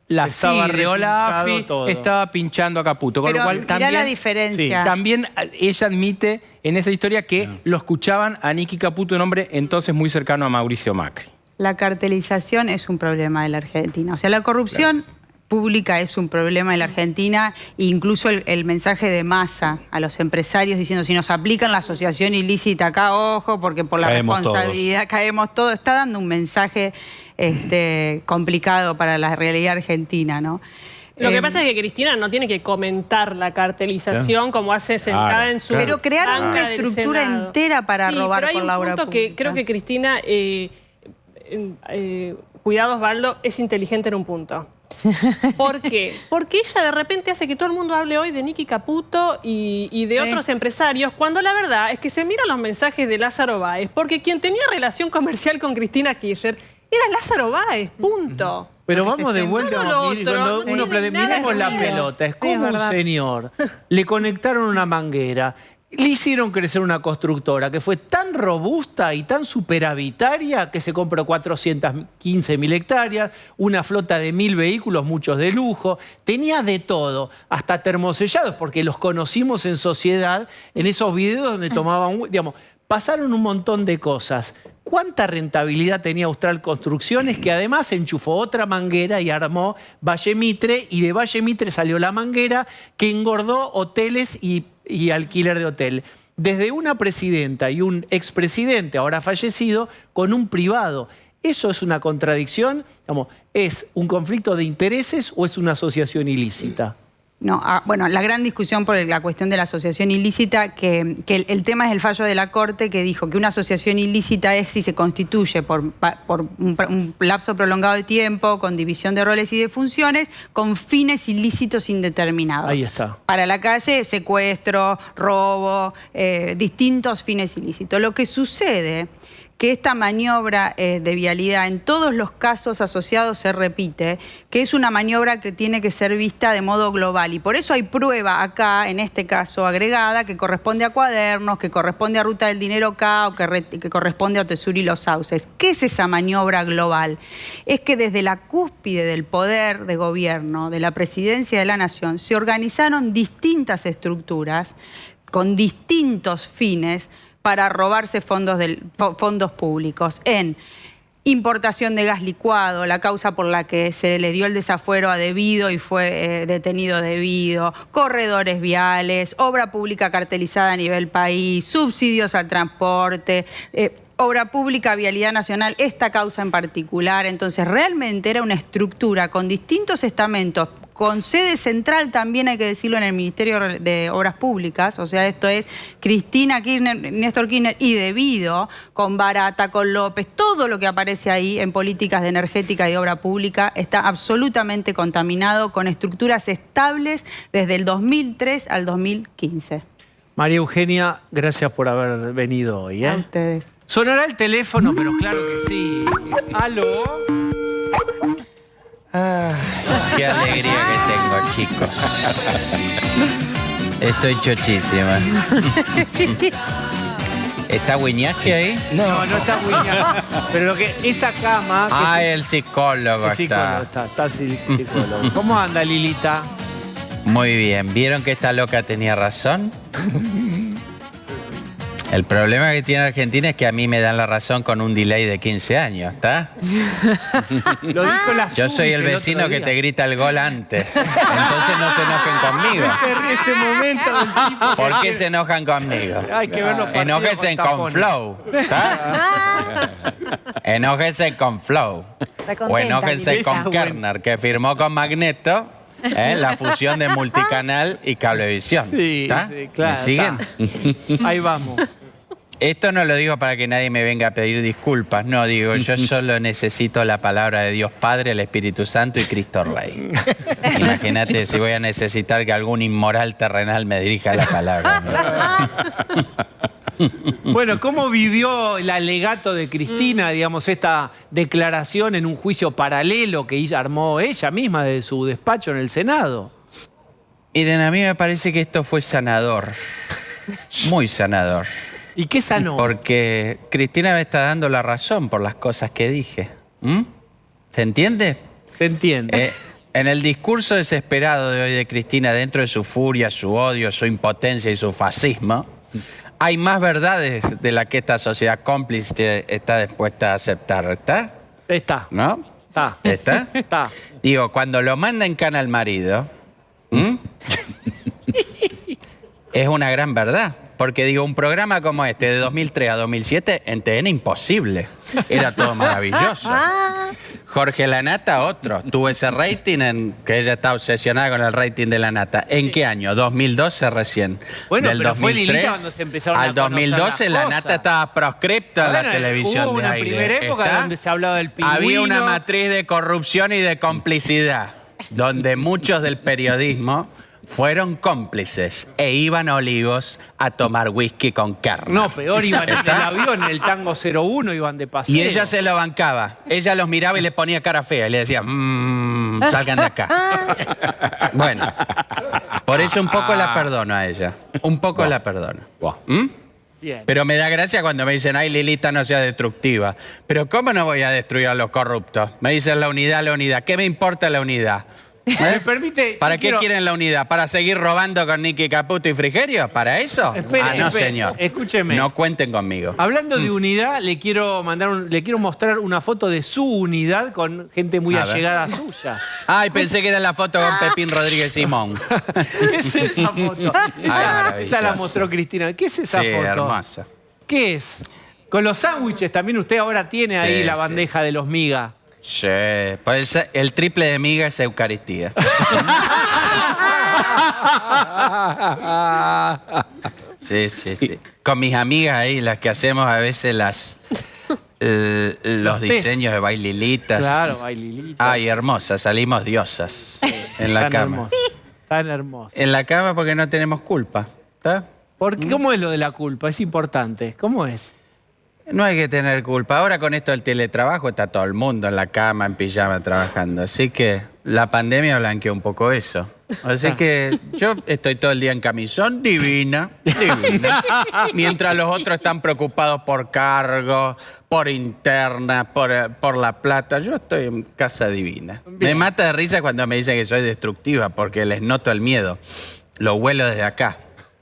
la Estaba CIDE o la repinchado AFI todo. estaba pinchando a Caputo. Con Pero lo cual mirá también, la diferencia. también ella admite en esa historia que lo escuchaban a Nicky Caputo, un hombre entonces muy cercano a Mauricio Macri. La cartelización es un problema de la Argentina. O sea, la corrupción pública es un problema de la Argentina, e incluso el mensaje de Massa a los empresarios diciendo si nos aplican la asociación ilícita acá, ojo, porque por la Caemos responsabilidad caemos todos. Está dando un mensaje complicado para la realidad argentina, ¿no? Lo que pasa es que Cristina no tiene que comentar la cartelización como hace sentada Claro, en su claro. Pero crearon banca una del estructura Senado. entera para Sí, robar pero hay por un la obra punto que pública. creo que Cristina, cuidado Osvaldo, es inteligente en un punto. ¿Por qué? Porque ella de repente hace que todo el mundo hable hoy de Nicky Caputo y de otros empresarios, cuando la verdad es que se miran los mensajes de Lázaro Báez, porque quien tenía relación comercial con Cristina Kirchner era Lázaro Báez, punto. Pero Porque vamos se de está- vuelta, todo lo vamos, otro, cuando no uno tiene nada miremos que la ver. pelota, es Sí, como es un verdad. señor, le conectaron una manguera, le hicieron crecer una constructora que fue tan robusta y tan superavitaria que se compró 415.000 hectáreas, una flota de 1.000 vehículos, muchos de lujo, tenía de todo, hasta termosellados, porque los conocimos en sociedad, en esos videos donde tomaban, digamos, pasaron un montón de cosas. ¿Cuánta rentabilidad tenía Austral Construcciones? Que además enchufó otra manguera y armó Valle Mitre, y de Valle Mitre salió la manguera que engordó hoteles y alquiler de hotel. Desde una presidenta y un expresidente, ahora fallecido, con un privado. ¿Eso es una contradicción? Digamos, ¿es un conflicto de intereses o es una asociación ilícita? No, bueno, la gran discusión por la cuestión de la asociación ilícita, que el tema es el fallo de la Corte que dijo que una asociación ilícita es si se constituye por un lapso prolongado de tiempo, con división de roles y de funciones, con fines ilícitos indeterminados. Ahí está. Para la calle, secuestro, robo, distintos fines ilícitos. Lo que sucede que esta maniobra de vialidad en todos los casos asociados se repite, que es una maniobra que tiene que ser vista de modo global. Y por eso hay prueba acá, en este caso agregada, que corresponde a Cuadernos, que corresponde a Ruta del Dinero K o que corresponde a Otesur y Los Sauces. ¿Qué es esa maniobra global? Es que desde la cúspide del poder de gobierno, de la presidencia de la Nación, se organizaron distintas estructuras con distintos fines para robarse fondos públicos en importación de gas licuado, la causa por la que se le dio el desafuero a Debido y fue detenido Debido, corredores viales, obra pública cartelizada a nivel país, subsidios al transporte, Obra Pública, Vialidad Nacional, esta causa en particular. Entonces, realmente era una estructura con distintos estamentos, con sede central también, hay que decirlo, en el Ministerio de Obras Públicas. O sea, esto es Cristina Kirchner, Néstor Kirchner y Debido, con Barata, con López, todo lo que aparece ahí en políticas de energética y obra pública está absolutamente contaminado, con estructuras estables desde el 2003 al 2015. María Eugenia, gracias por haber venido hoy. A ustedes. Sonará el teléfono, pero claro que sí. ¿Aló? Qué alegría que tengo, chicos. Estoy chochísima. ¿Está Wiñaski ahí? No, no está Wiñaski. Pero lo que esa cama... Ah, el psicólogo está. Está psicólogo. ¿Cómo anda, Lilita? Muy bien. ¿Vieron que esta loca tenía razón? El problema que tiene Argentina es que a mí me dan la razón con un delay de 15 años, ¿está? Lo dijo la Yo soy el vecino que te grita el gol antes. Entonces no se enojen conmigo. Ese momento del tipo... ¿Por qué se enojan conmigo? Hay que ver los partidos Enójense con con tapones. Flow, ¿está? Enójense con Flow. O enójense Lilita. con Kerner, que firmó con Magneto la fusión de Multicanal y Cablevisión. Sí, ¿Está? sí, claro. ¿Me siguen? Está. Ahí vamos. Esto no lo digo para que nadie me venga a pedir disculpas, no, digo, yo solo necesito la palabra de Dios Padre, el Espíritu Santo y Cristo Rey. Imagínate si voy a necesitar que algún inmoral terrenal me dirija la palabra. Bueno, ¿cómo vivió el alegato de Cristina, digamos, esta declaración en un juicio paralelo que armó ella misma de su despacho en el Senado? Miren, a mí me parece que esto fue sanador, muy sanador. ¿Y qué sanó? Porque Cristina me está dando la razón por las cosas que dije. ¿Se entiende? Se entiende. En el discurso desesperado de hoy de Cristina, dentro de su furia, su odio, su impotencia y su fascismo, hay más verdades de las que esta sociedad cómplice está dispuesta a aceptar, ¿está? Está. ¿No? Está. ¿Está? Está. Digo, cuando lo manda en cana al marido, es una gran verdad. Porque digo, un programa como este, de 2003 a 2007, en TN imposible. Era todo maravilloso. Jorge Lanata, otro. Tuvo ese rating que ella está obsesionada con el rating de Lanata. ¿En qué año? 2012 recién. Bueno, Del pero 2003 fue Lilita cuando se empezaron al a conocer 2012 las Lanata cosas. estaba proscripto en la Bueno, televisión hubo de una aire. primera época ¿Está? donde se hablaba del pingüino. Había una matriz de corrupción y de complicidad, donde muchos del periodismo fueron cómplices e iban a Olivos a tomar whisky con Kerner. No, peor, iban en el avión, en el Tango 01, iban de paseo. Y ella se lo bancaba. Ella los miraba y le ponía cara fea. Y le decía, salgan de acá. Bueno, por eso un poco la perdono a ella. Un poco la perdono. Bien. Pero me da gracia cuando me dicen, ay, Lilita, no sea destructiva. Pero ¿cómo no voy a destruir a los corruptos? Me dicen la unidad. ¿Qué me importa la unidad? ¿Me permite? ¿Para yo qué quiero- quieren la unidad? ¿Para seguir robando con Nicky Caputo y Frigerio? ¿Para eso? Espere, no, espere, señor. escúcheme. No cuenten conmigo. Hablando de unidad, le quiero mostrar una foto de su unidad con gente muy A ver. allegada suya. Ay, pensé que era la foto con Pepín Rodríguez Simón. ¿Qué es esa foto? Esa maravilloso. la mostró Cristina. ¿Qué es esa Sí, foto? hermosa. ¿Qué es? Con los sándwiches también usted ahora tiene ahí Sí, la sí. bandeja de los miga. Sí, pues el triple de miga es Eucaristía. Sí, sí, sí. Con mis amigas ahí, las que hacemos a veces los diseños de baililitas. Claro, baililita. Ay, hermosas, salimos diosas en la Tan cama. hermosa. Tan hermosa. En la cama porque no tenemos culpa, ¿está? ¿Cómo es lo de la culpa? Es importante. ¿Cómo es? No hay que tener culpa. Ahora con esto del teletrabajo está todo el mundo en la cama, en pijama, trabajando. Así que la pandemia blanqueó un poco eso. Así que yo estoy todo el día en camisón, divina. Mientras los otros están preocupados por cargos, por internas, por la plata. Yo estoy en casa divina. Me mata de risa cuando me dicen que soy destructiva porque les noto el miedo. Lo huelo desde acá.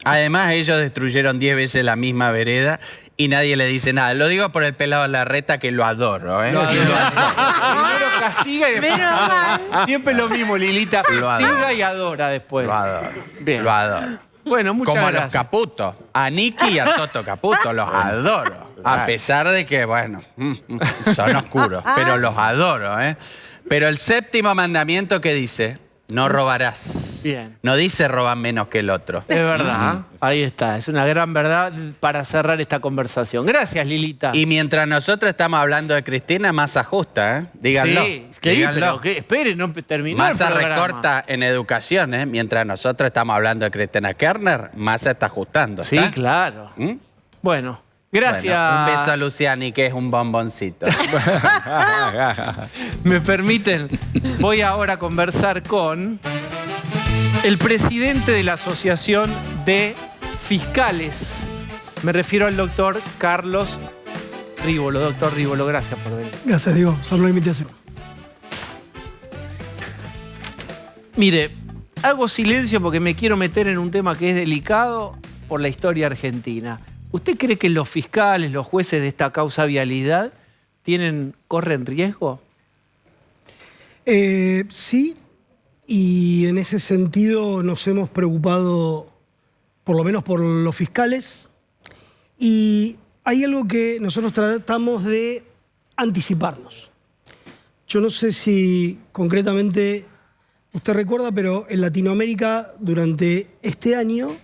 Además, ellos destruyeron 10 veces la misma vereda y nadie le dice nada. Lo digo por el pelado Larreta, que lo adoro, ¿eh? Lo adoro. Primero castiga y después Menos adora. Siempre lo mismo, Lilita. Lo adoro. Castiga y adora después. Lo adoro. Bien. Lo adoro. Bueno, muchas Como gracias. los Caputo. A Nicky y a Toto Caputo, los adoro. A pesar de que, bueno, son oscuros, pero los adoro, ¿eh? Pero el séptimo mandamiento, ¿qué dice? No robarás. Bien. No dice roban menos que el otro. Es verdad, ahí está. Es una gran verdad para cerrar esta conversación. Gracias, Lilita. Y mientras nosotros estamos hablando de Cristina, Massa ajusta, ¿eh? Díganlo. Sí, díganlo. pero espere, no terminó Massa el programa. recorta en educación, ¿eh? Mientras nosotros estamos hablando de Cristina Kirchner, Massa está ajustando. Sí, ¿está? claro. ¿Mm? Bueno, gracias. Bueno, un beso a Luciani, que es un bomboncito. ¿Me permiten? Voy ahora a conversar con el presidente de la Asociación de Fiscales. Me refiero al doctor Carlos Rívolo. Doctor Rívolo, gracias por venir. Gracias, Diego. Solo la invitación. Mire, hago silencio porque me quiero meter en un tema que es delicado por la historia argentina. ¿Usted cree que los fiscales, los jueces de esta causa vialidad corren riesgo? Sí, y en ese sentido nos hemos preocupado, por lo menos por los fiscales, y hay algo que nosotros tratamos de anticiparnos. Yo no sé si concretamente usted recuerda, pero en Latinoamérica durante este año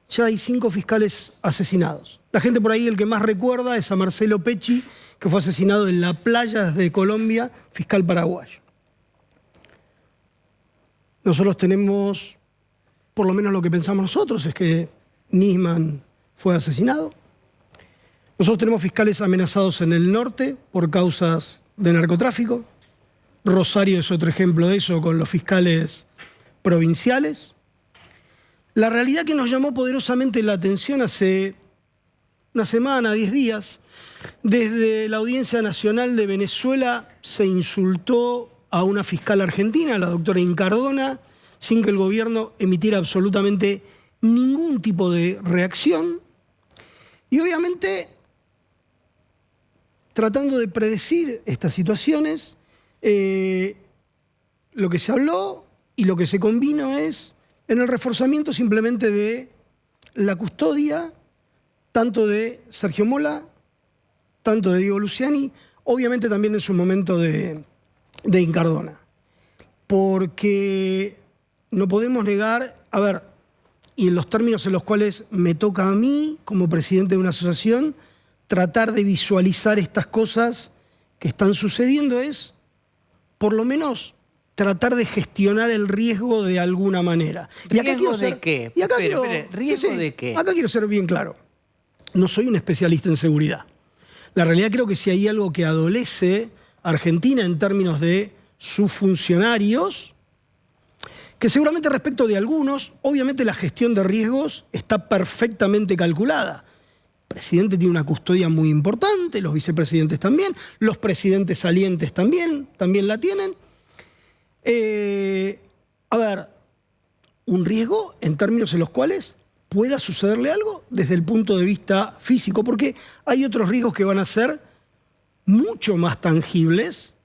ya hay 5 fiscales asesinados. La gente por ahí, el que más recuerda es a Marcelo Pecci, que fue asesinado en la playa de Colombia, fiscal paraguayo. Nosotros tenemos, por lo menos lo que pensamos nosotros, es que Nisman fue asesinado. Nosotros tenemos fiscales amenazados en el norte por causas de narcotráfico. Rosario es otro ejemplo de eso con los fiscales provinciales. La realidad que nos llamó poderosamente la atención hace una semana, 10 días, desde la Audiencia Nacional de Venezuela se insultó a una fiscal argentina, la doctora Incardona, sin que el gobierno emitiera absolutamente ningún tipo de reacción. Y obviamente, tratando de predecir estas situaciones, lo que se habló y lo que se convino es en el reforzamiento simplemente de la custodia, tanto de Sergio Mola, tanto de Diego Luciani, obviamente también en su momento de Incardona. Porque no podemos negar, y en los términos en los cuales me toca a mí, como presidente de una asociación, tratar de visualizar estas cosas que están sucediendo es, por lo menos, tratar de gestionar el riesgo de alguna manera. ¿Riesgo de qué? ¿Riesgo de qué? Acá quiero ser bien claro. No soy un especialista en seguridad. La realidad creo que si hay algo que adolece Argentina en términos de sus funcionarios, que seguramente respecto de algunos, obviamente la gestión de riesgos está perfectamente calculada. El presidente tiene una custodia muy importante, los vicepresidentes también, los presidentes salientes también la tienen. Un riesgo en términos en los cuales pueda sucederle algo desde el punto de vista físico, porque hay otros riesgos que van a ser mucho más tangibles,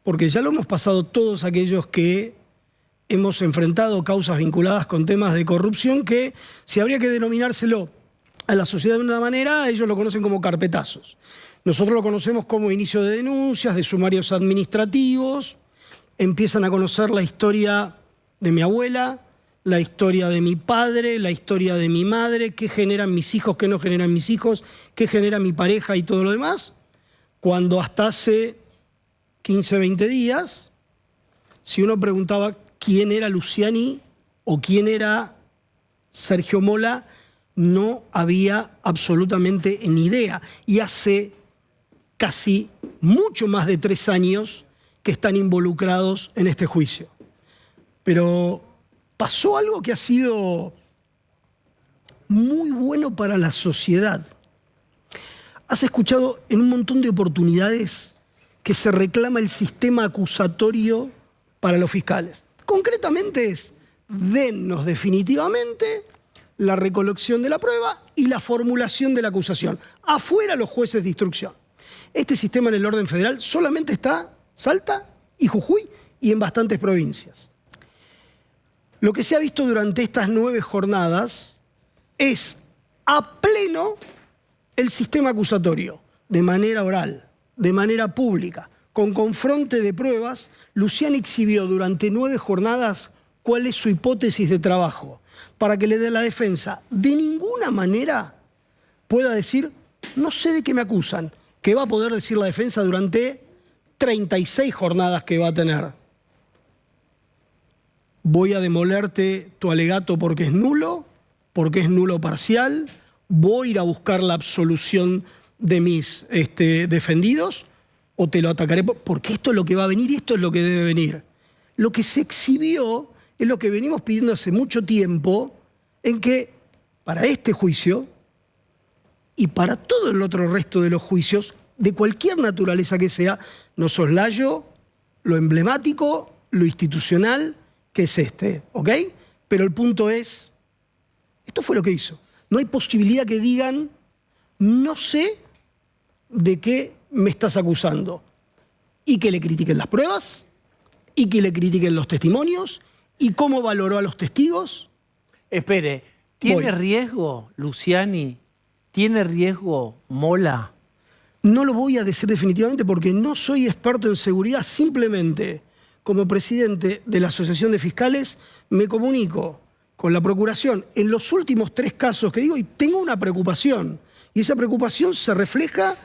porque ya lo hemos pasado todos aquellos que hemos enfrentado causas vinculadas con temas de corrupción que, si habría que denominárselo a la sociedad de una manera, ellos lo conocen como carpetazos. Nosotros lo conocemos como inicio de denuncias, de sumarios administrativos, empiezan a conocer la historia de mi abuela, la historia de mi padre, la historia de mi madre, qué generan mis hijos, qué no generan mis hijos, qué genera mi pareja y todo lo demás, cuando hasta hace 15, 20 días, si uno preguntaba quién era Luciani o quién era Sergio Mola, no había absolutamente ni idea. Y hace casi mucho más de 3 años que están involucrados en este juicio. Pero pasó algo que ha sido muy bueno para la sociedad. Has escuchado en un montón de oportunidades que se reclama el sistema acusatorio para los fiscales. Concretamente es, dennos definitivamente la recolección de la prueba y la formulación de la acusación. Afuera los jueces de instrucción. Este sistema en el orden federal solamente está Salta y Jujuy y en bastantes provincias. Lo que se ha visto durante estas 9 jornadas es a pleno el sistema acusatorio. de manera oral, de manera pública, con confronte de pruebas, Luciani exhibió durante 9 jornadas cuál es su hipótesis de trabajo, para que le dé la defensa de ninguna manera pueda decir, no sé de qué me acusan, que va a poder decir la defensa durante 36 jornadas que va a tener. Voy a demolerte tu alegato porque es nulo parcial, voy a ir a buscar la absolución de mis defendidos o te lo atacaré porque esto es lo que va a venir y esto es lo que debe venir. Lo que se exhibió es lo que venimos pidiendo hace mucho tiempo, en que para este juicio y para todo el otro resto de los juicios, de cualquier naturaleza que sea, no soslayo lo emblemático, lo institucional, que es ¿ok? Pero el punto es, esto fue lo que hizo. No hay posibilidad que digan, no sé de qué me estás acusando. Y que le critiquen las pruebas, y que le critiquen los testimonios, y cómo valoró a los testigos. Espere, ¿tiene riesgo Luciani? ¿Tiene riesgo Mola? No lo voy a decir definitivamente porque no soy experto en seguridad. Simplemente, como presidente de la Asociación de Fiscales, me comunico con la Procuración en los últimos 3 casos que digo y tengo una preocupación. Y esa preocupación se refleja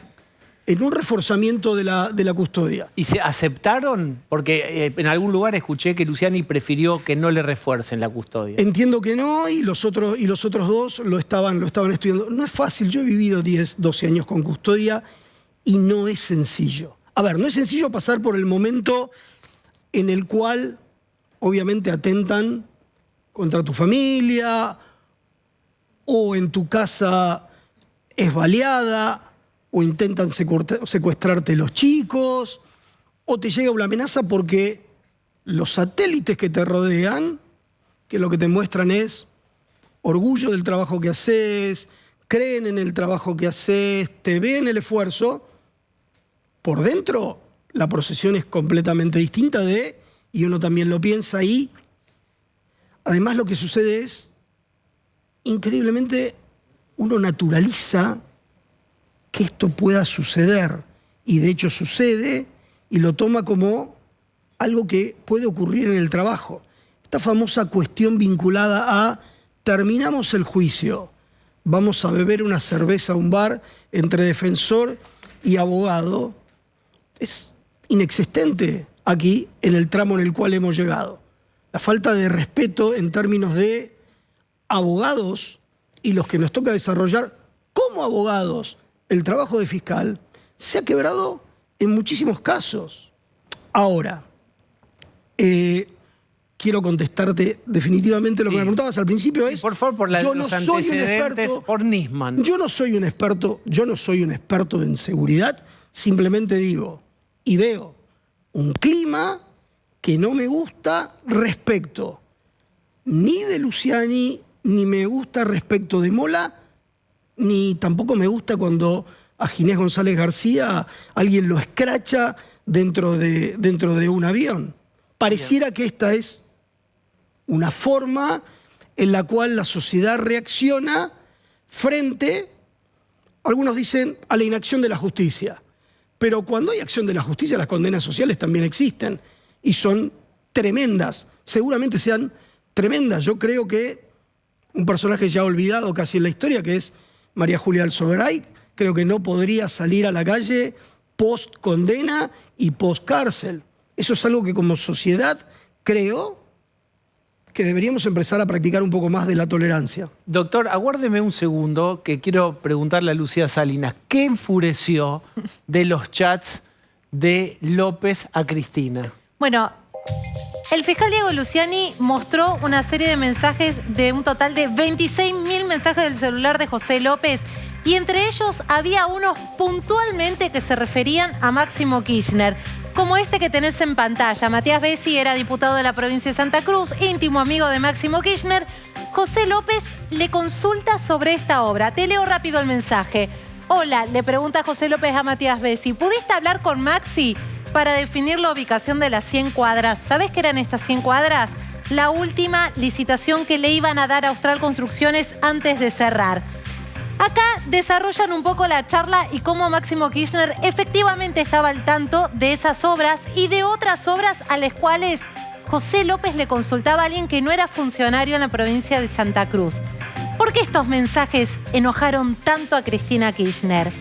en un reforzamiento de la custodia. ¿Y se aceptaron? Porque en algún lugar escuché que Luciani prefirió que no le refuercen la custodia. Entiendo que no, y los otros 2 lo estaban estudiando. No es fácil, yo he vivido 10, 12 años con custodia y no es sencillo. A ver, no es sencillo pasar por el momento en el cual obviamente atentan contra tu familia o en tu casa es baleada o intentan secuestrarte los chicos, o te llega una amenaza porque los satélites que te rodean, que lo que te muestran es orgullo del trabajo que haces, creen en el trabajo que haces, te ven el esfuerzo, por dentro la procesión es completamente distinta y uno también lo piensa, y además lo que sucede es, increíblemente, uno naturaliza que esto pueda suceder, y de hecho sucede, y lo toma como algo que puede ocurrir en el trabajo. Esta famosa cuestión vinculada a terminamos el juicio, vamos a beber una cerveza a un bar entre defensor y abogado, es inexistente aquí en el tramo en el cual hemos llegado. La falta de respeto en términos de abogados y los que nos toca desarrollar como abogados el trabajo de fiscal se ha quebrado en muchísimos casos. Ahora, quiero contestarte definitivamente lo que me preguntabas al principio es... Por favor, yo no soy un experto, por Nisman. Yo no soy un experto en seguridad, simplemente digo y veo un clima que no me gusta respecto ni de Luciani, ni me gusta respecto de Mola, ni tampoco me gusta cuando a Ginés González García alguien lo escracha dentro de un avión. Pareciera que esta es una forma en la cual la sociedad reacciona frente, algunos dicen, a la inacción de la justicia. Pero cuando hay acción de la justicia, las condenas sociales también existen y son tremendas, seguramente sean tremendas. Yo creo que un personaje ya olvidado casi en la historia, que es María Julia Alzogaray, creo que no podría salir a la calle post condena y post cárcel. Eso es algo que como sociedad creo que deberíamos empezar a practicar un poco más de la tolerancia. Doctor, aguárdeme un segundo que quiero preguntarle a Lucía Salinas. ¿Qué enfureció de los chats de López a Cristina? Bueno, el fiscal Diego Luciani mostró una serie de mensajes de un total de 26.000 mensajes del celular de José López, y entre ellos había unos puntualmente que se referían a Máximo Kirchner, como este que tenés en pantalla. Matías Bessi era diputado de la provincia de Santa Cruz, íntimo amigo de Máximo Kirchner. José López le consulta sobre esta obra. Te leo rápido el mensaje. Hola, le pregunta José López a Matías Bessi. ¿Pudiste hablar con Maxi para definir la ubicación de las 100 cuadras? ¿Sabés qué eran estas 100 cuadras? La última licitación que le iban a dar a Austral Construcciones antes de cerrar. Acá desarrollan un poco la charla y cómo Máximo Kirchner efectivamente estaba al tanto de esas obras y de otras obras a las cuales José López le consultaba a alguien que no era funcionario en la provincia de Santa Cruz. ¿Por qué estos mensajes enojaron tanto a Cristina Kirchner?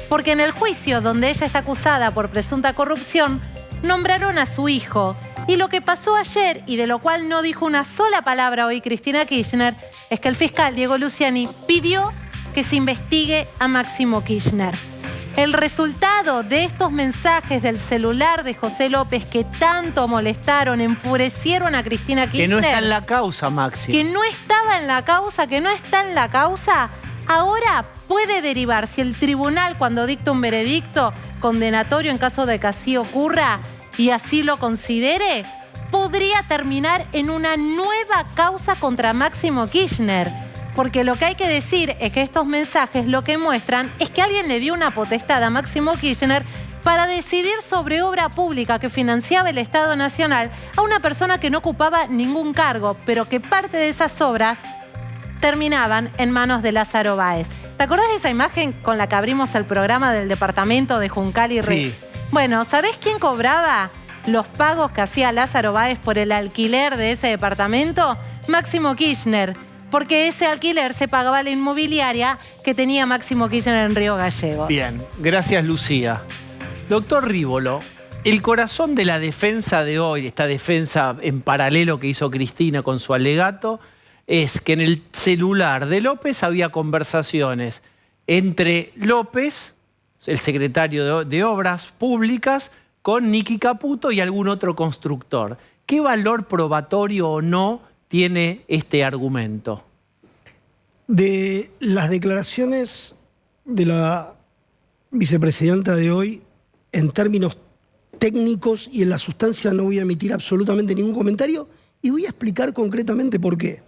Porque en el juicio donde ella está acusada por presunta corrupción, nombraron a su hijo. Y lo que pasó ayer, y de lo cual no dijo una sola palabra hoy Cristina Kirchner, es que el fiscal Diego Luciani pidió que se investigue a Máximo Kirchner. El resultado de estos mensajes del celular de José López que tanto molestaron, enfurecieron a Cristina Kirchner. Que no está en la causa, Maxi. Que no estaba en la causa, que no está en la causa, ahora puede derivar, si el tribunal cuando dicta un veredicto condenatorio en caso de que así ocurra y así lo considere, podría terminar en una nueva causa contra Máximo Kirchner. Porque lo que hay que decir es que estos mensajes lo que muestran es que alguien le dio una potestad a Máximo Kirchner para decidir sobre obra pública que financiaba el Estado Nacional a una persona que no ocupaba ningún cargo, pero que parte de esas obras terminaban en manos de Lázaro Báez. ¿Te acordás de esa imagen con la que abrimos el programa del departamento de Juncal y Rey? Sí. Bueno, ¿sabés quién cobraba los pagos que hacía Lázaro Báez por el alquiler de ese departamento? Máximo Kirchner. Porque ese alquiler se pagaba a la inmobiliaria que tenía Máximo Kirchner en Río Gallegos. Bien, gracias Lucía. Doctor Rívolo, el corazón de la defensa de hoy, esta defensa en paralelo que hizo Cristina con su alegato, es que en el celular de López había conversaciones entre López, el secretario de Obras Públicas, con Nicky Caputo y algún otro constructor. ¿Qué valor probatorio o no tiene este argumento? De las declaraciones de la vicepresidenta de hoy, en términos técnicos y en la sustancia no voy a emitir absolutamente ningún comentario y voy a explicar concretamente por qué.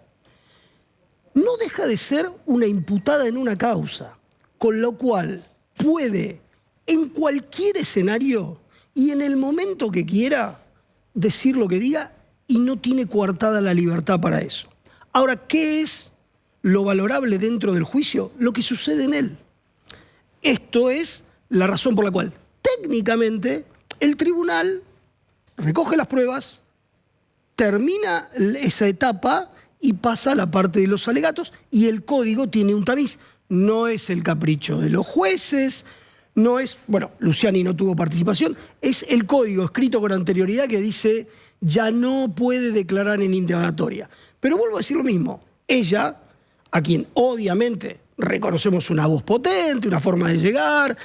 No deja de ser una imputada en una causa, con lo cual puede, en cualquier escenario y en el momento que quiera, decir lo que diga y no tiene coartada la libertad para eso. Ahora, ¿qué es lo valorable dentro del juicio? Lo que sucede en él. Esto es la razón por la cual técnicamente el tribunal recoge las pruebas, termina esa etapa y pasa a la parte de los alegatos y el código tiene un tamiz. No es el capricho de los jueces, no es, bueno, Luciani no tuvo participación, es el código escrito con anterioridad que dice ya no puede declarar en indagatoria. Pero vuelvo a decir lo mismo, ella, a quien obviamente reconocemos una voz potente, una forma de llegar,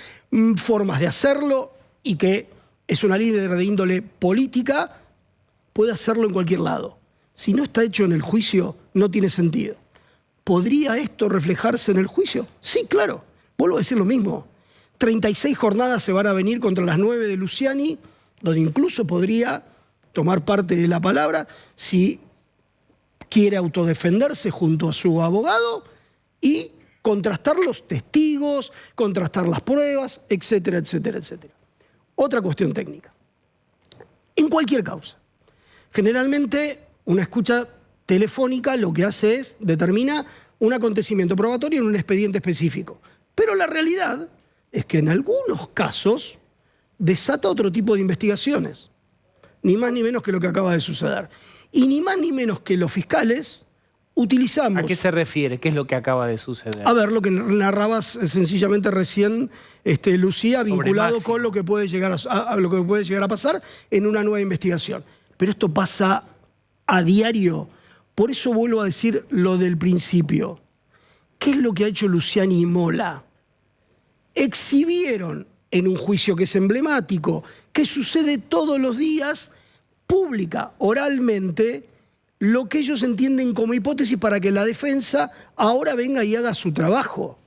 formas de hacerlo y que es una líder de índole política, puede hacerlo en cualquier lado. Si no está hecho en el juicio, no tiene sentido. ¿Podría esto reflejarse en el juicio? Sí, claro. Vuelvo a decir lo mismo. 36 jornadas se van a venir contra las 9 de Luciani, donde incluso podría tomar parte de la palabra si quiere autodefenderse junto a su abogado y contrastar los testigos, contrastar las pruebas, etcétera, etcétera, etcétera. Otra cuestión técnica. En cualquier causa, generalmente una escucha telefónica lo que hace es determina un acontecimiento probatorio en un expediente específico. Pero la realidad es que en algunos casos desata otro tipo de investigaciones. Ni más ni menos que lo que acaba de suceder. Y ni más ni menos que los fiscales utilizamos... ¿A qué se refiere? ¿Qué es lo que acaba de suceder? A ver, lo que narrabas sencillamente recién, Lucía, vinculado con lo que puede llegar a lo que puede llegar a pasar en una nueva investigación. Pero esto pasa a diario. Por eso vuelvo a decir lo del principio. ¿Qué es lo que ha hecho Luciani y Mola? Exhibieron en un juicio que es emblemático, que sucede todos los días, pública, oralmente, lo que ellos entienden como hipótesis para que la defensa ahora venga y haga su trabajo.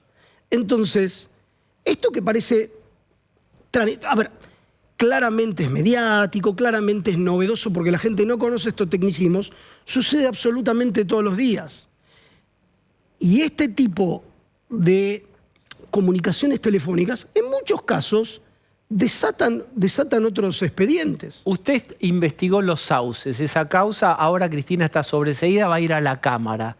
Entonces, esto que parece... A ver, claramente es mediático, claramente es novedoso porque la gente no conoce estos tecnicismos, sucede absolutamente todos los días. Y este tipo de comunicaciones telefónicas, en muchos casos, desatan otros expedientes. Usted investigó los sauces, esa causa, ahora Cristina está sobreseída, va a ir a la Cámara.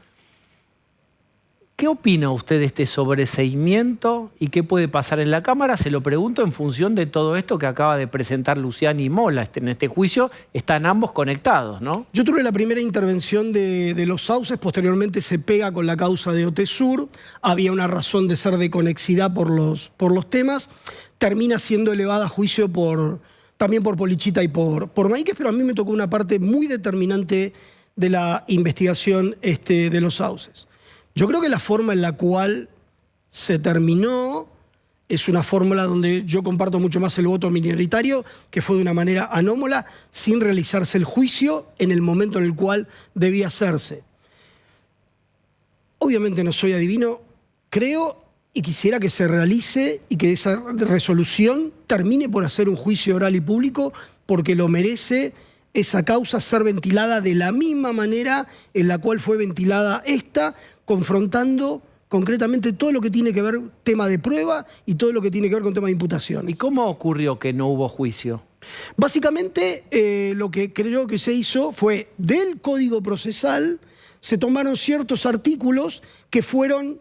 ¿Qué opina usted de este sobreseimiento y qué puede pasar en la Cámara? Se lo pregunto en función de todo esto que acaba de presentar Luciani y Mola. En este juicio están ambos conectados, ¿no? Yo tuve la primera intervención de los sauces, posteriormente se pega con la causa de Otesur, había una razón de ser de conexidad por los temas, termina siendo elevada a juicio también por Polichita y por Maíquez, pero a mí me tocó una parte muy determinante de la investigación de los sauces. Yo creo que la forma en la cual se terminó es una fórmula donde yo comparto mucho más el voto minoritario, que fue de una manera anómala, sin realizarse el juicio en el momento en el cual debía hacerse. Obviamente no soy adivino, creo y quisiera que se realice y que esa resolución termine por hacer un juicio oral y público, porque lo merece esa causa ser ventilada de la misma manera en la cual fue ventilada esta, confrontando concretamente todo lo que tiene que ver tema de prueba y todo lo que tiene que ver con tema de imputación. ¿Y cómo ocurrió que no hubo juicio? Básicamente lo que creo que se hizo fue del Código Procesal se tomaron ciertos artículos que fueron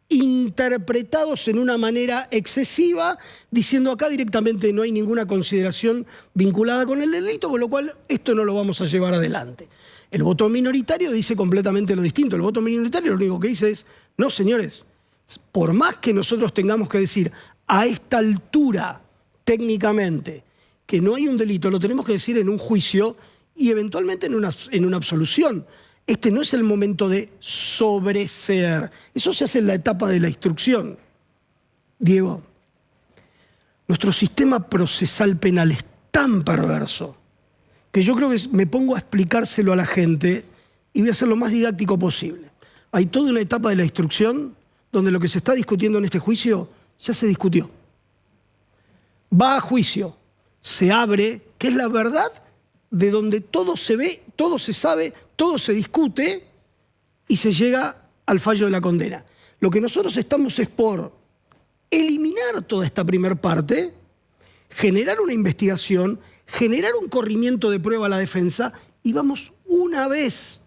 interpretados en una manera excesiva, diciendo acá directamente no hay ninguna consideración vinculada con el delito, con lo cual esto no lo vamos a llevar adelante. El voto minoritario dice completamente lo distinto. El voto minoritario lo único que dice es, no señores, por más que nosotros tengamos que decir a esta altura técnicamente que no hay un delito, lo tenemos que decir en un juicio y eventualmente en una absolución. Este no es el momento de sobreseer. Eso se hace en la etapa de la instrucción. Diego, nuestro sistema procesal penal es tan perverso que yo creo que me pongo a explicárselo a la gente y voy a ser lo más didáctico posible. Hay toda una etapa de la instrucción donde lo que se está discutiendo en este juicio ya se discutió. Va a juicio, se abre, que es la verdad, de donde todo se ve, todo se sabe, todo se discute y se llega al fallo de la condena. Lo que nosotros estamos es por eliminar toda esta primer parte, generar una investigación, generar un corrimiento de prueba a la defensa y vamos una vez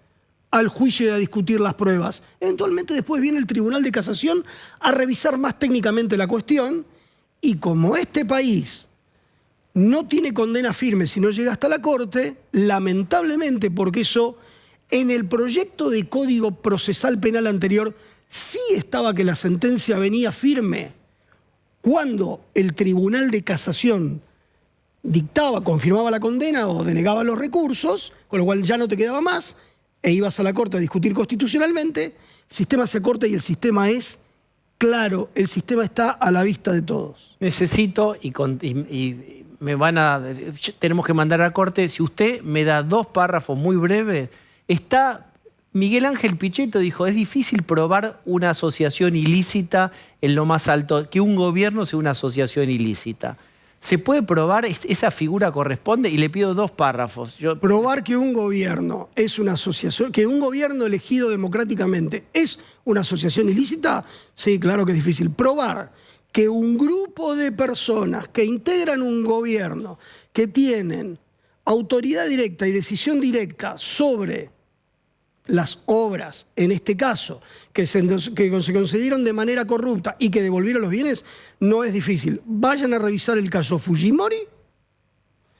al juicio y a discutir las pruebas. Eventualmente después viene el Tribunal de Casación a revisar más técnicamente la cuestión y como este país no tiene condena firme si no llega hasta la Corte, lamentablemente, porque eso en el proyecto de Código Procesal Penal anterior sí estaba que la sentencia venía firme cuando el Tribunal de Casación dictaba, confirmaba la condena o denegaba los recursos, con lo cual ya no te quedaba más, e ibas a la Corte a discutir constitucionalmente, el sistema se acorta y el sistema es claro, el sistema está a la vista de todos. Necesito tenemos que mandar a Corte, si usted me da 2 párrafos muy breves, Miguel Ángel Pichetto dijo, es difícil probar una asociación ilícita en lo más alto, que un gobierno sea una asociación ilícita. ¿Se puede probar? ¿Esa figura corresponde? Y le pido 2 párrafos. Probar que un gobierno es una asociación, que un gobierno elegido democráticamente es una asociación ilícita, sí, claro que es difícil. Probar que un grupo de personas que integran un gobierno, que tienen autoridad directa y decisión directa sobre las obras, en este caso, que se concedieron de manera corrupta y que devolvieron los bienes, no es difícil. Vayan a revisar el caso Fujimori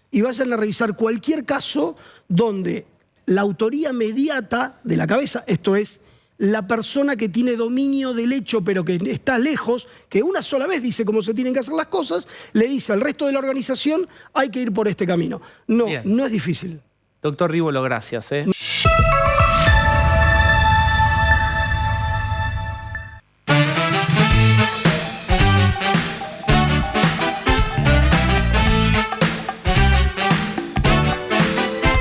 y vayan a revisar cualquier caso donde la autoría mediata de la cabeza, esto es, la persona que tiene dominio del hecho pero que está lejos, que una sola vez dice cómo se tienen que hacer las cosas, le dice al resto de la organización hay que ir por este camino. No, bien. No es difícil. Doctor Rívolo, gracias.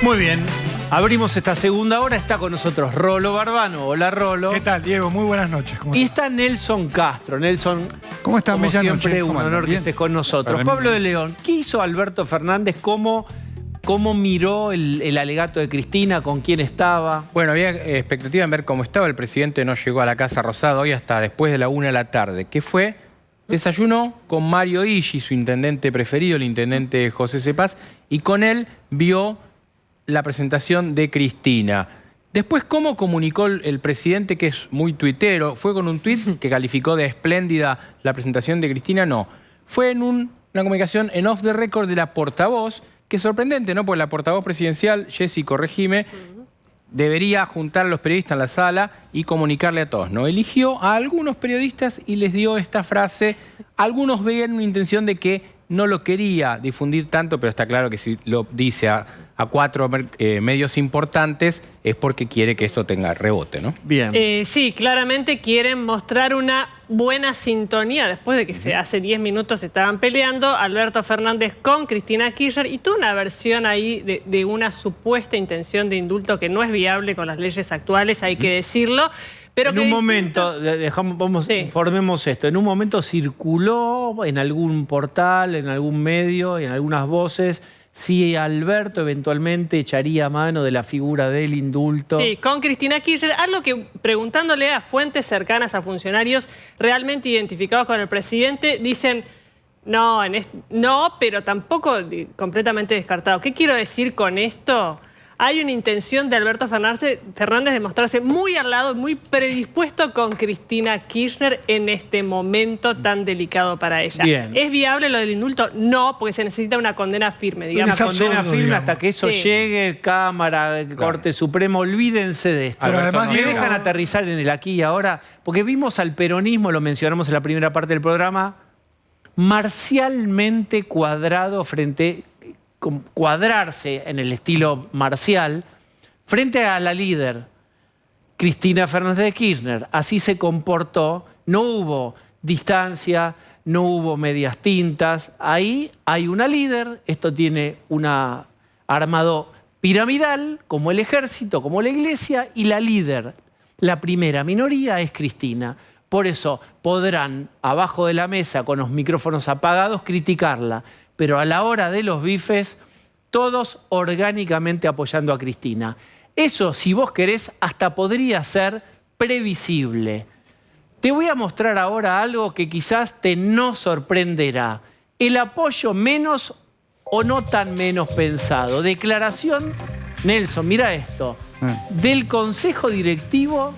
Muy bien, abrimos esta segunda hora, está con nosotros Rolo Barbano. Hola, Rolo. ¿Qué tal, Diego? Muy buenas noches. Y está Nelson Castro. Nelson, ¿cómo están? Como siempre, un honor bien? Que estés con nosotros. Pablo de León, ¿qué hizo Alberto Fernández? ¿Cómo miró el alegato de Cristina? ¿Con quién estaba? Bueno, había expectativa en ver cómo estaba. El presidente no llegó a la Casa Rosada hoy hasta después de la 1 de la tarde. ¿Qué fue? Desayunó con Mario Iggi, su intendente preferido, el intendente José Cepaz, y con él vio la presentación de Cristina. Después, ¿cómo comunicó el presidente, que es muy tuitero? ¿Fue con un tuit que calificó de espléndida la presentación de Cristina? No. Fue en una comunicación en off the record de la portavoz, que es sorprendente, ¿no? Porque la portavoz presidencial, Jessy, corregime, debería juntar a los periodistas en la sala y comunicarle a todos, ¿no? Eligió a algunos periodistas y les dio esta frase. Algunos veían una intención de que no lo quería difundir tanto, pero está claro que si lo dice a 4 medios importantes es porque quiere que esto tenga rebote, ¿no? Bien. Sí, claramente quieren mostrar una buena sintonía después de que hace 10 minutos se estaban peleando Alberto Fernández con Cristina Kirchner y tuvo una versión ahí de una supuesta intención de indulto que no es viable con las leyes actuales, hay que decirlo. Pero en un momento, informemos esto, en un momento circuló en algún portal, en algún medio, en algunas voces, si Alberto eventualmente echaría mano de la figura del indulto. Sí, con Cristina Kirchner, algo que preguntándole a fuentes cercanas a funcionarios realmente identificados con el presidente, dicen, no, pero tampoco completamente descartado. ¿Qué quiero decir con esto? Hay una intención de Alberto Fernández de mostrarse muy al lado, muy predispuesto con Cristina Kirchner en este momento tan delicado para ella. Bien. ¿Es viable lo del indulto? No, porque se necesita una condena firme, digamos. Una condena absurdo, firme digamos. hasta que eso llegue, Cámara, Corte Supremo, olvídense de esto. Pero además, me Diego, dejan aterrizar en el aquí y ahora, porque vimos al peronismo, lo mencionamos en la primera parte del programa, marcialmente cuadrado cuadrarse en el estilo marcial frente a la líder Cristina Fernández de Kirchner. Así se comportó, no hubo distancia, no hubo medias tintas. Ahí hay una líder, esto tiene un armado piramidal, como el ejército, como la iglesia, y la líder, la primera minoría, es Cristina. Por eso podrán, abajo de la mesa, con los micrófonos apagados, criticarla. Pero a la hora de los bifes, todos orgánicamente apoyando a Cristina. Eso, si vos querés, hasta podría ser previsible. Te voy a mostrar ahora algo que quizás te no sorprenderá. El apoyo menos o no tan menos pensado. Declaración, Nelson, mira esto, del Consejo Directivo,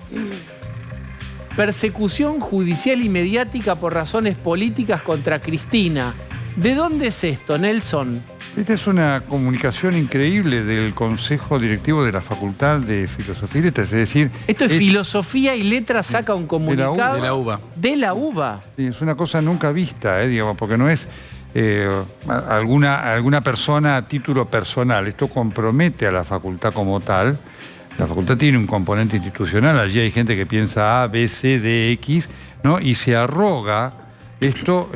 persecución judicial y mediática por razones políticas contra Cristina. ¿De dónde es esto, Nelson? Esta es una comunicación increíble del Consejo Directivo de la Facultad de Filosofía y Letras, es decir... Esto es Filosofía y Letras, saca un comunicado... De la UBA. De la UBA. Sí, es una cosa nunca vista, digamos, porque no es alguna persona a título personal. Esto compromete a la facultad como tal. La facultad tiene un componente institucional. Allí hay gente que piensa A, B, C, D, X, ¿no? Y se arroga... Esto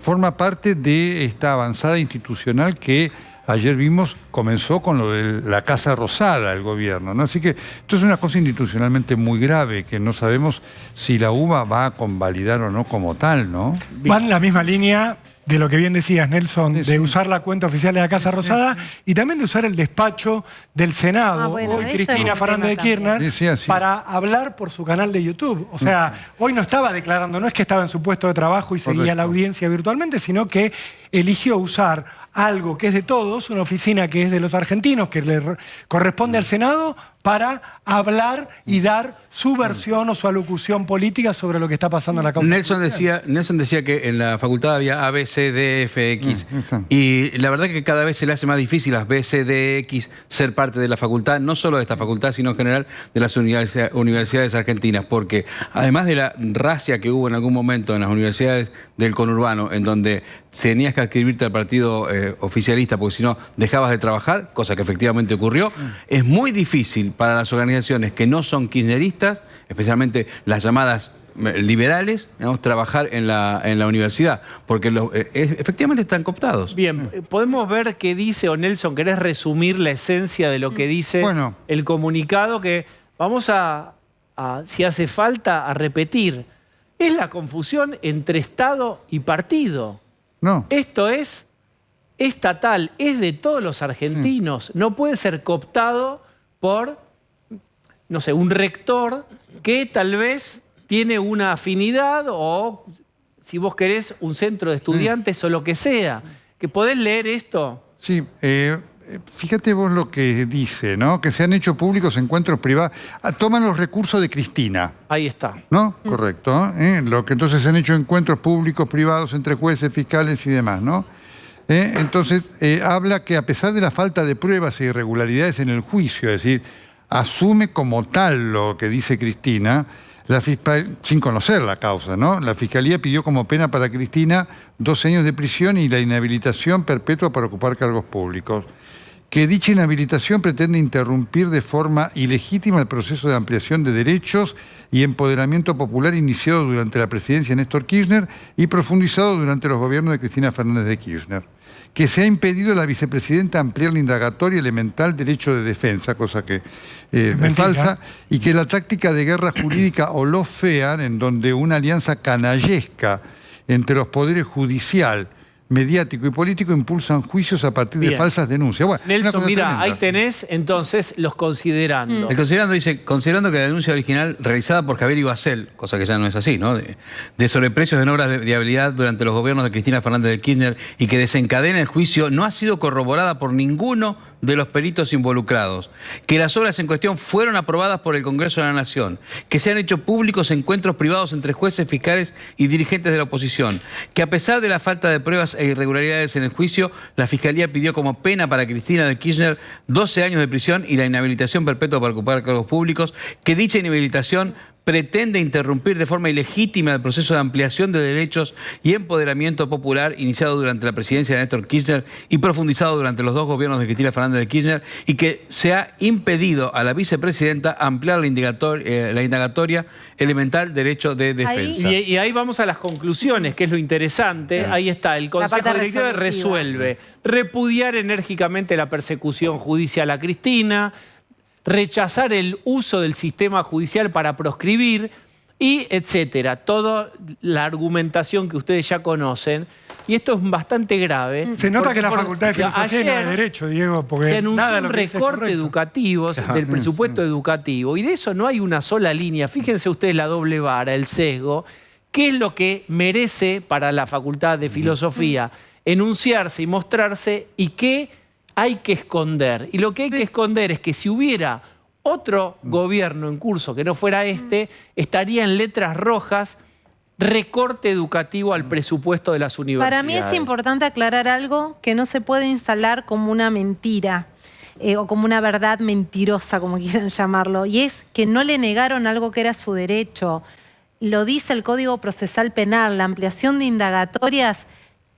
forma parte de esta avanzada institucional que ayer vimos comenzó con lo de la Casa Rosada, el gobierno, ¿no? Así que esto es una cosa institucionalmente muy grave que no sabemos si la UBA va a convalidar o no como tal, ¿no? Van en la misma línea de lo que bien decías, Nelson, Sí, sí. de usar la cuenta oficial de la Casa Rosada y también de usar el despacho del Senado, bueno, hoy eso Cristina es un Fernández de tema Kirchner, también. Sí, sí, así. para hablar por su canal de YouTube. O sea, hoy no estaba declarando, no es que estaba en su puesto de trabajo y seguía Correcto. la audiencia virtualmente, sino que eligió usar algo que es de todos, una oficina que es de los argentinos, que le corresponde al Senado, para hablar y dar su versión o su alocución política sobre lo que está pasando en la causa. Nelson decía que en la facultad había A, B, C, D, F, X. Y la verdad que cada vez se le hace más difícil a B, C, D, X ser parte de la facultad, no solo de esta facultad, sino en general de las universidades argentinas. Porque además de la racia que hubo en algún momento en las universidades del conurbano, en donde tenías que adscribirte al partido oficialista, porque si no dejabas de trabajar, cosa que efectivamente ocurrió, es muy difícil para las organizaciones que no son kirchneristas, especialmente las llamadas liberales, digamos, trabajar en la universidad, porque efectivamente están cooptados. Bien, podemos ver qué dice, o Nelson, ¿querés resumir la esencia de lo que dice el comunicado? Que vamos a, si hace falta, a repetir. Es la confusión entre Estado y partido. No. Esto es estatal, es de todos los argentinos. No puede ser cooptado por, no sé, un rector que tal vez tiene una afinidad o, si vos querés, un centro de estudiantes o lo que sea. ¿Que podés leer esto? Sí, fíjate vos lo que dice, ¿no? Que se han hecho públicos encuentros privados. Toman los recursos de Cristina. Ahí está. ¿No? Correcto. Lo que entonces se han hecho encuentros públicos privados entre jueces, fiscales y demás, ¿no? Entonces, habla que a pesar de la falta de pruebas e irregularidades en el juicio, es decir, asume como tal lo que dice Cristina, sin conocer la causa, ¿no? La Fiscalía pidió como pena para Cristina 12 años de prisión y la inhabilitación perpetua para ocupar cargos públicos. Que dicha inhabilitación pretende interrumpir de forma ilegítima el proceso de ampliación de derechos y empoderamiento popular iniciado durante la presidencia de Néstor Kirchner y profundizado durante los gobiernos de Cristina Fernández de Kirchner. Que se ha impedido a la vicepresidenta ampliar la indagatoria elemental derecho de defensa, cosa que es falsa, y que la táctica de guerra jurídica o lawfare, en donde una alianza canallesca entre los poderes judicial, mediático y político impulsan juicios a partir de falsas denuncias. Bueno, Nelson, mira, ahí tenés entonces los considerando. El considerando dice, considerando que la denuncia original realizada por Javier Ibacel, cosa que ya no es así, ¿no? De sobreprecios en obras de viabilidad durante los gobiernos de Cristina Fernández de Kirchner y que desencadena el juicio, no ha sido corroborada por ninguno de los peritos involucrados, que las obras en cuestión fueron aprobadas por el Congreso de la Nación, que se han hecho públicos encuentros privados entre jueces, fiscales y dirigentes de la oposición, que a pesar de la falta de pruebas e irregularidades en el juicio, la Fiscalía pidió como pena para Cristina de Kirchner 12 años de prisión y la inhabilitación perpetua para ocupar cargos públicos, que dicha inhabilitación pretende interrumpir de forma ilegítima el proceso de ampliación de derechos y empoderamiento popular iniciado durante la presidencia de Néstor Kirchner y profundizado durante los dos gobiernos de Cristina Fernández de Kirchner, y que se ha impedido a la vicepresidenta ampliar la indagatoria elemental derecho de defensa. Y ahí vamos a las conclusiones, que es lo interesante. Ahí está, el Consejo Directivo resuelve repudiar enérgicamente la persecución judicial a Cristina, rechazar el uso del sistema judicial para proscribir y etcétera. Toda la argumentación que ustedes ya conocen. Y esto es bastante grave. Se nota que la Facultad de Filosofía no es Derecho, Diego, porque se anunció un recorte educativo del presupuesto educativo y de eso no hay una sola línea. Fíjense ustedes la doble vara, el sesgo. ¿Qué es lo que merece para la Facultad de Filosofía enunciarse y mostrarse y qué hay que esconder? Y lo que hay que esconder es que si hubiera otro gobierno en curso que no fuera este, estaría en letras rojas recorte educativo al presupuesto de las universidades. Para mí es importante aclarar algo que no se puede instalar como una mentira o como una verdad mentirosa, como quieran llamarlo, y es que no le negaron algo que era su derecho. Lo dice el Código Procesal Penal, la ampliación de indagatorias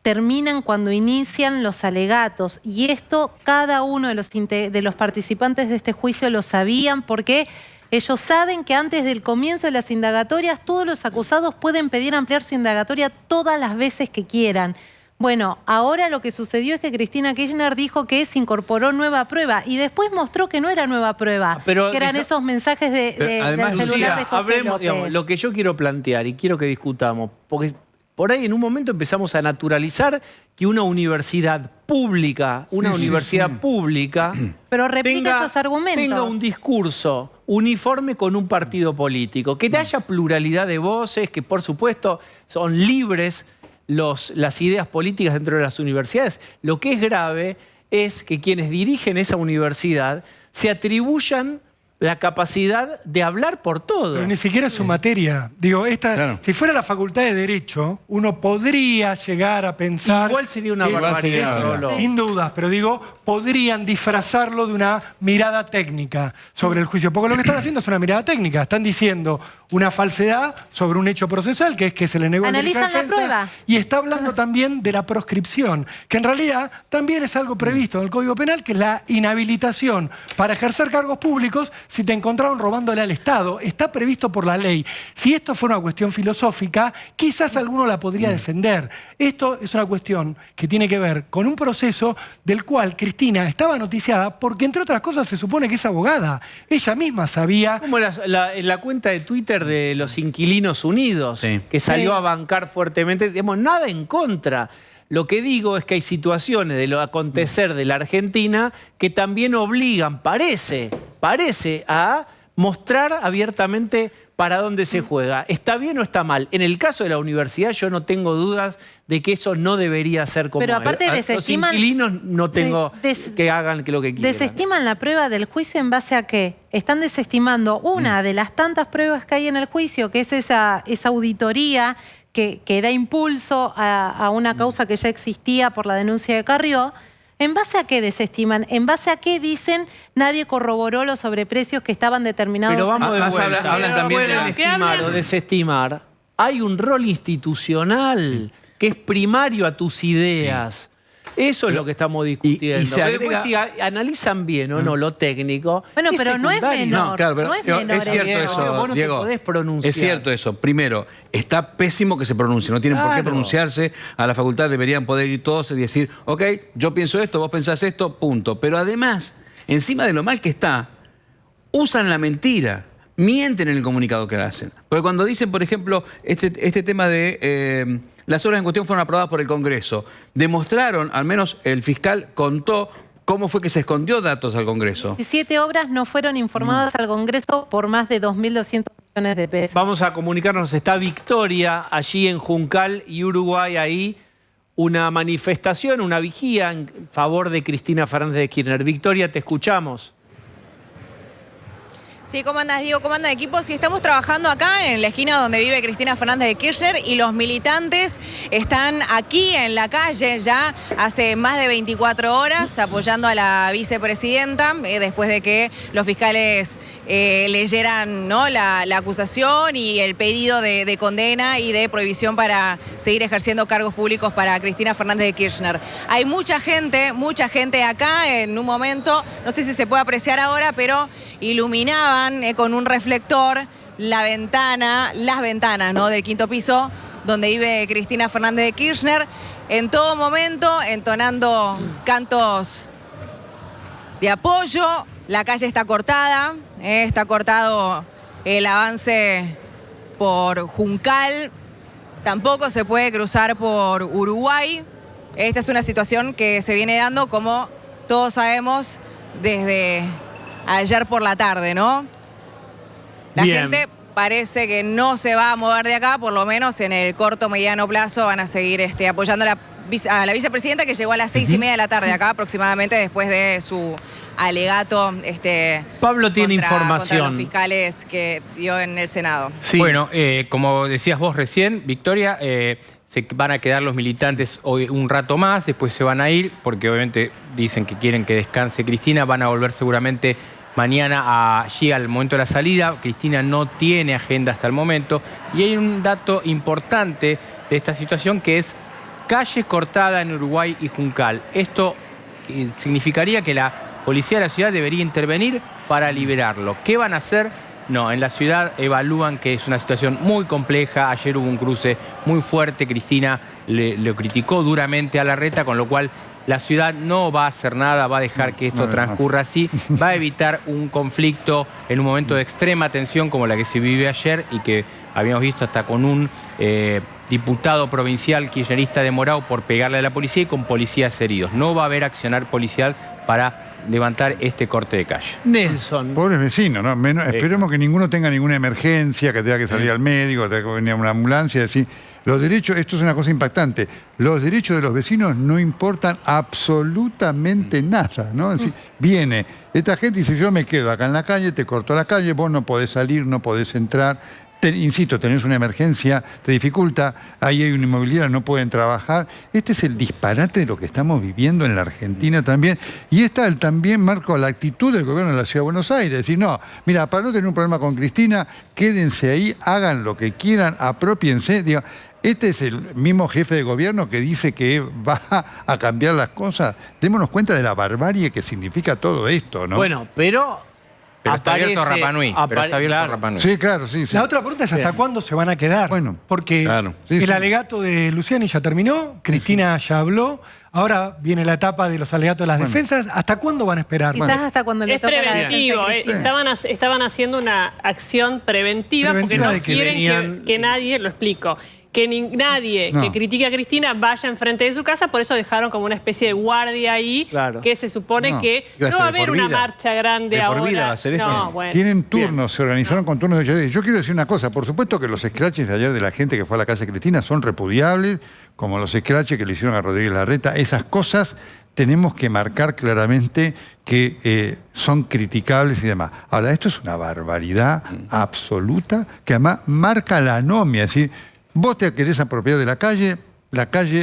terminan cuando inician los alegatos. Y esto cada uno de los participantes de este juicio lo sabían porque ellos saben que antes del comienzo de las indagatorias todos los acusados pueden pedir ampliar su indagatoria todas las veces que quieran. Bueno, ahora lo que sucedió es que Cristina Kirchner dijo que se incorporó nueva prueba y después mostró que no era nueva prueba, que eran esos mensajes del celular de José López. Digamos, lo que yo quiero plantear y quiero que discutamos, porque por ahí en un momento empezamos a naturalizar que una universidad pública, pero repite esos argumentos, tenga un discurso uniforme con un partido político, que haya pluralidad de voces, que por supuesto son libres las ideas políticas dentro de las universidades. Lo que es grave es que quienes dirigen esa universidad se atribuyan la capacidad de hablar por todo. Pero ni siquiera es su materia. Digo, si fuera la Facultad de Derecho, uno podría llegar a pensar... Igual sería una barbaridad. Sin dudas, pero digo, podrían disfrazarlo de una mirada técnica sobre el juicio. Porque lo que están haciendo es una mirada técnica. Están diciendo una falsedad sobre un hecho procesal, que es que se le negó el derecho a defensa. Analizan la prueba. Y está hablando también de la proscripción, que en realidad también es algo previsto en el Código Penal, que es la inhabilitación para ejercer cargos públicos si te encontraron robándole al Estado. Está previsto por la ley. Si esto fuera una cuestión filosófica, quizás alguno la podría defender. Esto es una cuestión que tiene que ver con un proceso del cual Cristina estaba noticiada porque, entre otras cosas, se supone que es abogada. Ella misma sabía... Como en la cuenta de Twitter de los Inquilinos Unidos, que salió a bancar fuertemente, digamos, nada en contra. Lo que digo es que hay situaciones de lo acontecer de la Argentina que también obligan, parece, a mostrar abiertamente para dónde se juega. ¿Está bien o está mal? En el caso de la universidad yo no tengo dudas de que eso no debería ser como Pero aparte es. desestiman... Los inquilinos no tengo que hagan lo que quieran. ¿Desestiman la prueba del juicio en base a qué? Están desestimando una de las tantas pruebas que hay en el juicio, que es esa auditoría que da impulso a una causa que ya existía por la denuncia de Carrió. ¿En base a qué desestiman? ¿En base a qué dicen nadie corroboró los sobreprecios que estaban determinados? Pero vamos de Más vuelta. hablan también de la... Estimar o desestimar. Hay un rol institucional que es primario a tus ideas. Eso es lo que estamos discutiendo. Y se agrega... Después, si analizan bien o no lo técnico. Bueno, pero no es secundario. menor. No, claro, pero no es menor es cierto eso. eso, Vos no te Diego. podés pronunciar. Es cierto eso. Primero, está pésimo que se pronuncie. No tienen por qué Claro. pronunciarse. A la facultad deberían poder ir todos y decir, ok, yo pienso esto, vos pensás esto, punto. Pero además, encima de lo mal que está, usan la mentira. Mienten en el comunicado que hacen. Porque cuando dicen, por ejemplo, este tema de las obras en cuestión fueron aprobadas por el Congreso, demostraron, al menos el fiscal contó cómo fue que se escondió datos al Congreso. 17 obras no fueron informadas al Congreso por más de 2.200 millones de pesos. Vamos a comunicarnos. Está Victoria allí en Juncal y Uruguay. Ahí una manifestación, una vigía en favor de Cristina Fernández de Kirchner. Victoria, te escuchamos. Sí, ¿cómo andás, Diego? ¿Cómo andan, equipos? Sí, estamos trabajando acá en la esquina donde vive Cristina Fernández de Kirchner y los militantes están aquí en la calle ya hace más de 24 horas apoyando a la vicepresidenta después de que los fiscales leyeran, ¿no?, la acusación y el pedido de condena y de prohibición para seguir ejerciendo cargos públicos para Cristina Fernández de Kirchner. Hay mucha gente acá. En un momento, no sé si se puede apreciar ahora, pero iluminaban con un reflector las ventanas, ¿no?, del quinto piso donde vive Cristina Fernández de Kirchner, en todo momento entonando cantos de apoyo. La calle está cortada, está cortado el avance por Juncal, tampoco se puede cruzar por Uruguay. Esta es una situación que se viene dando, como todos sabemos, desde ayer por la tarde, ¿no? La Bien. gente parece que no se va a mover de acá, por lo menos en el corto mediano plazo van a seguir apoyando a la vicepresidenta, que llegó a las 6:30 de la tarde acá aproximadamente, después de su alegato Pablo tiene información contra los fiscales que dio en el Senado. Sí. Bueno, como decías vos recién, Victoria, se van a quedar los militantes hoy un rato más, después se van a ir, porque obviamente dicen que quieren que descanse Cristina, van a volver seguramente mañana allí al momento de la salida. Cristina no tiene agenda hasta el momento. Y hay un dato importante de esta situación, que es calle cortada en Uruguay y Juncal. Esto significaría que la policía de la ciudad debería intervenir para liberarlo. ¿Qué van a hacer? No, en la ciudad evalúan que es una situación muy compleja. Ayer hubo un cruce muy fuerte. Cristina lo criticó duramente a Larreta, con lo cual la ciudad no va a hacer nada, va a dejar que esto transcurra así, va a evitar un conflicto en un momento de extrema tensión como la que se vive ayer y que habíamos visto hasta con un diputado provincial kirchnerista demorado por pegarle a la policía y con policías heridos. No va a haber accionar policial para levantar este corte de calle. Nelson. Pobres vecinos, ¿no? Esperemos que ninguno tenga ninguna emergencia, que tenga que salir al médico, que tenga que venir a una ambulancia, decir... Los derechos, esto es una cosa impactante, los derechos de los vecinos no importan absolutamente nada, ¿no? Es decir, viene esta gente y dice, yo me quedo acá en la calle, te corto la calle, vos no podés salir, no podés entrar. Insisto, tenés una emergencia, te dificulta, ahí hay una inmobiliaria, no pueden trabajar. Este es el disparate de lo que estamos viviendo en la Argentina también. Y está también, Marco, la actitud del gobierno de la Ciudad de Buenos Aires. Decir, no, mira, para no tener un problema con Cristina, quédense ahí, hagan lo que quieran, apropiense. Digo, este es el mismo jefe de gobierno que dice que va a cambiar las cosas. Démonos cuenta de la barbarie que significa todo esto, ¿no? Bueno, pero está abierto Rapa Nui. Rapa Nui. Sí, claro, sí. La otra pregunta es ¿hasta cuándo se van a quedar? Bueno, porque claro. Sí, el sí. alegato de Luciani ya terminó, Cristina ya habló, ahora viene la etapa de los alegatos de las defensas. ¿Hasta cuándo van a esperar? Quizás hasta cuando le Es toque la preventivo. defensa. Estaban haciendo una acción preventiva porque ¿Preventiva no de qué? quieren que nadie, lo explico, que nadie que critique a Cristina vaya enfrente de su casa, por eso dejaron como una especie de guardia ahí, que se supone que no va a haber una marcha grande ahora. Vida va a ser esto. No, bueno. Tienen turnos, se organizaron con turnos de 8 días. Yo quiero decir una cosa, por supuesto que los scratches de ayer de la gente que fue a la casa de Cristina son repudiables, como los scratches que le hicieron a Rodríguez Larreta. Esas cosas tenemos que marcar claramente que son criticables y demás. Ahora, esto es una barbaridad absoluta que además marca la anomia. Es decir, vos te querés apropiar de la calle,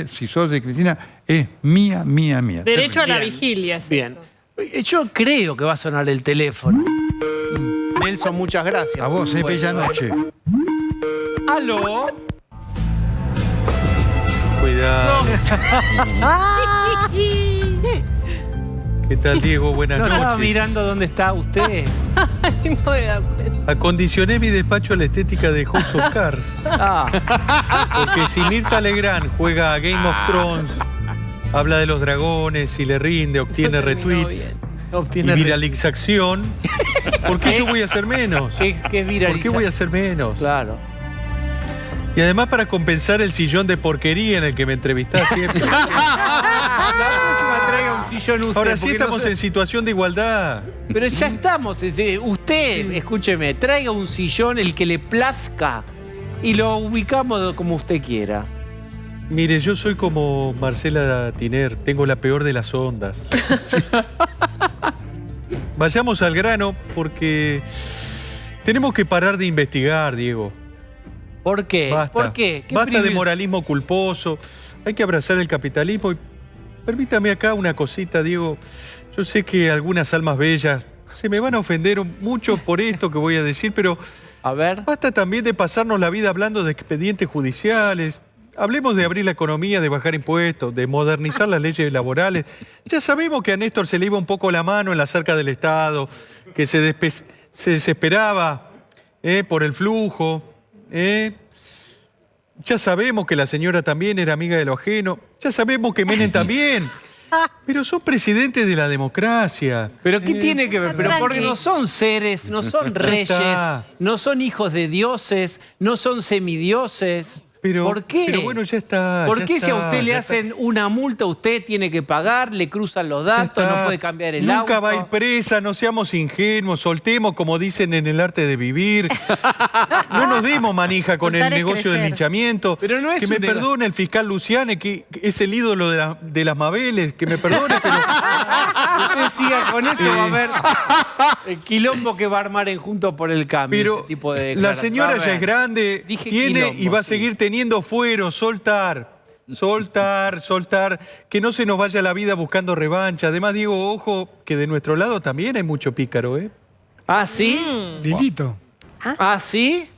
si sos de Cristina, es mía, mía, mía. Derecho a la vigilia. Bien. Yo creo que va a sonar el teléfono. Nelson, muchas gracias. A vos, bella noche. ¿Aló? Cuidado. ¿Qué tal, Diego? Buenas noches. Estaba mirando dónde está usted. No me da cuenta. Acondicioné mi despacho a la estética de House of Cards. Porque si Mirta Legrand juega a Game of Thrones, habla de los dragones y le rinde, obtiene retweets y viralización, ¿por qué yo voy a hacer menos? ¿Qué viralización? ¿Por qué voy a hacer menos? Claro. Y además para compensar el sillón de porquería en el que me entrevistás siempre. Ahora sí estamos en situación de igualdad. Pero ya estamos. Usted, escúcheme, traiga un sillón el que le plazca y lo ubicamos como usted quiera. Mire, yo soy como Marcela Tiner, tengo la peor de las ondas. Vayamos al grano porque tenemos que parar de investigar, Diego. ¿Por qué? Basta. ¿Por qué? Basta de moralismo culposo. Hay que abrazar el capitalismo. Y permítame acá una cosita, Diego. Yo sé que algunas almas bellas se me van a ofender mucho por esto que voy a decir, pero a ver. Basta también de pasarnos la vida hablando de expedientes judiciales. Hablemos de abrir la economía, de bajar impuestos, de modernizar las leyes laborales. Ya sabemos que a Néstor se le iba un poco la mano en la cerca del Estado, que se desesperaba por el flujo. Ya sabemos que la señora también era amiga de lo ajeno. Ya sabemos que Menem también. Pero son presidentes de la democracia. ¿Pero qué tiene que ver? Pero porque no son seres, no son reyes, no son hijos de dioses, no son semidioses. ¿Por qué? Pero bueno, ya está. ¿Por qué si a usted le hacen una multa, usted tiene que pagar, le cruzan los datos, no puede cambiar el auto? Nunca va a ir presa, no seamos ingenuos, soltemos como dicen en el arte de vivir. No nos demos manija con el negocio del linchamiento. Pero no es que me perdone el fiscal Luciane, que es el ídolo de las Mabeles, que me perdone, pero... Usted siga con eso, va a ver el quilombo que va a armar en Juntos por el Cambio. Pero ese tipo de la señora ya es grande, tiene quilombo, y va a seguir teniendo fuero, soltar, que no se nos vaya la vida buscando revancha. Además, Diego, ojo, que de nuestro lado también hay mucho pícaro, ¿eh? ¿Ah, sí? Lilito. ¿Ah, sí?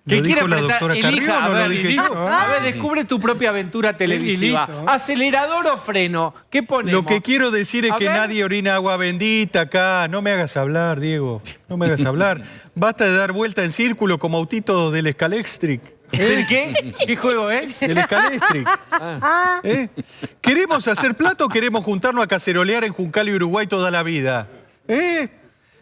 ¿Lo dijo la doctora Carrió o no lo dije yo? A ver, descubre tu propia aventura televisiva. ¿Acelerador o freno? ¿Qué ponemos? Lo que quiero decir es que nadie orina agua bendita acá. No me hagas hablar, Diego. No me hagas hablar. Basta de dar vuelta en círculo como autito del Scalextric. ¿El qué? ¿Qué juego es? El Scalextric. ¿Queremos hacer plato o queremos juntarnos a cacerolear en Juncal y Uruguay toda la vida?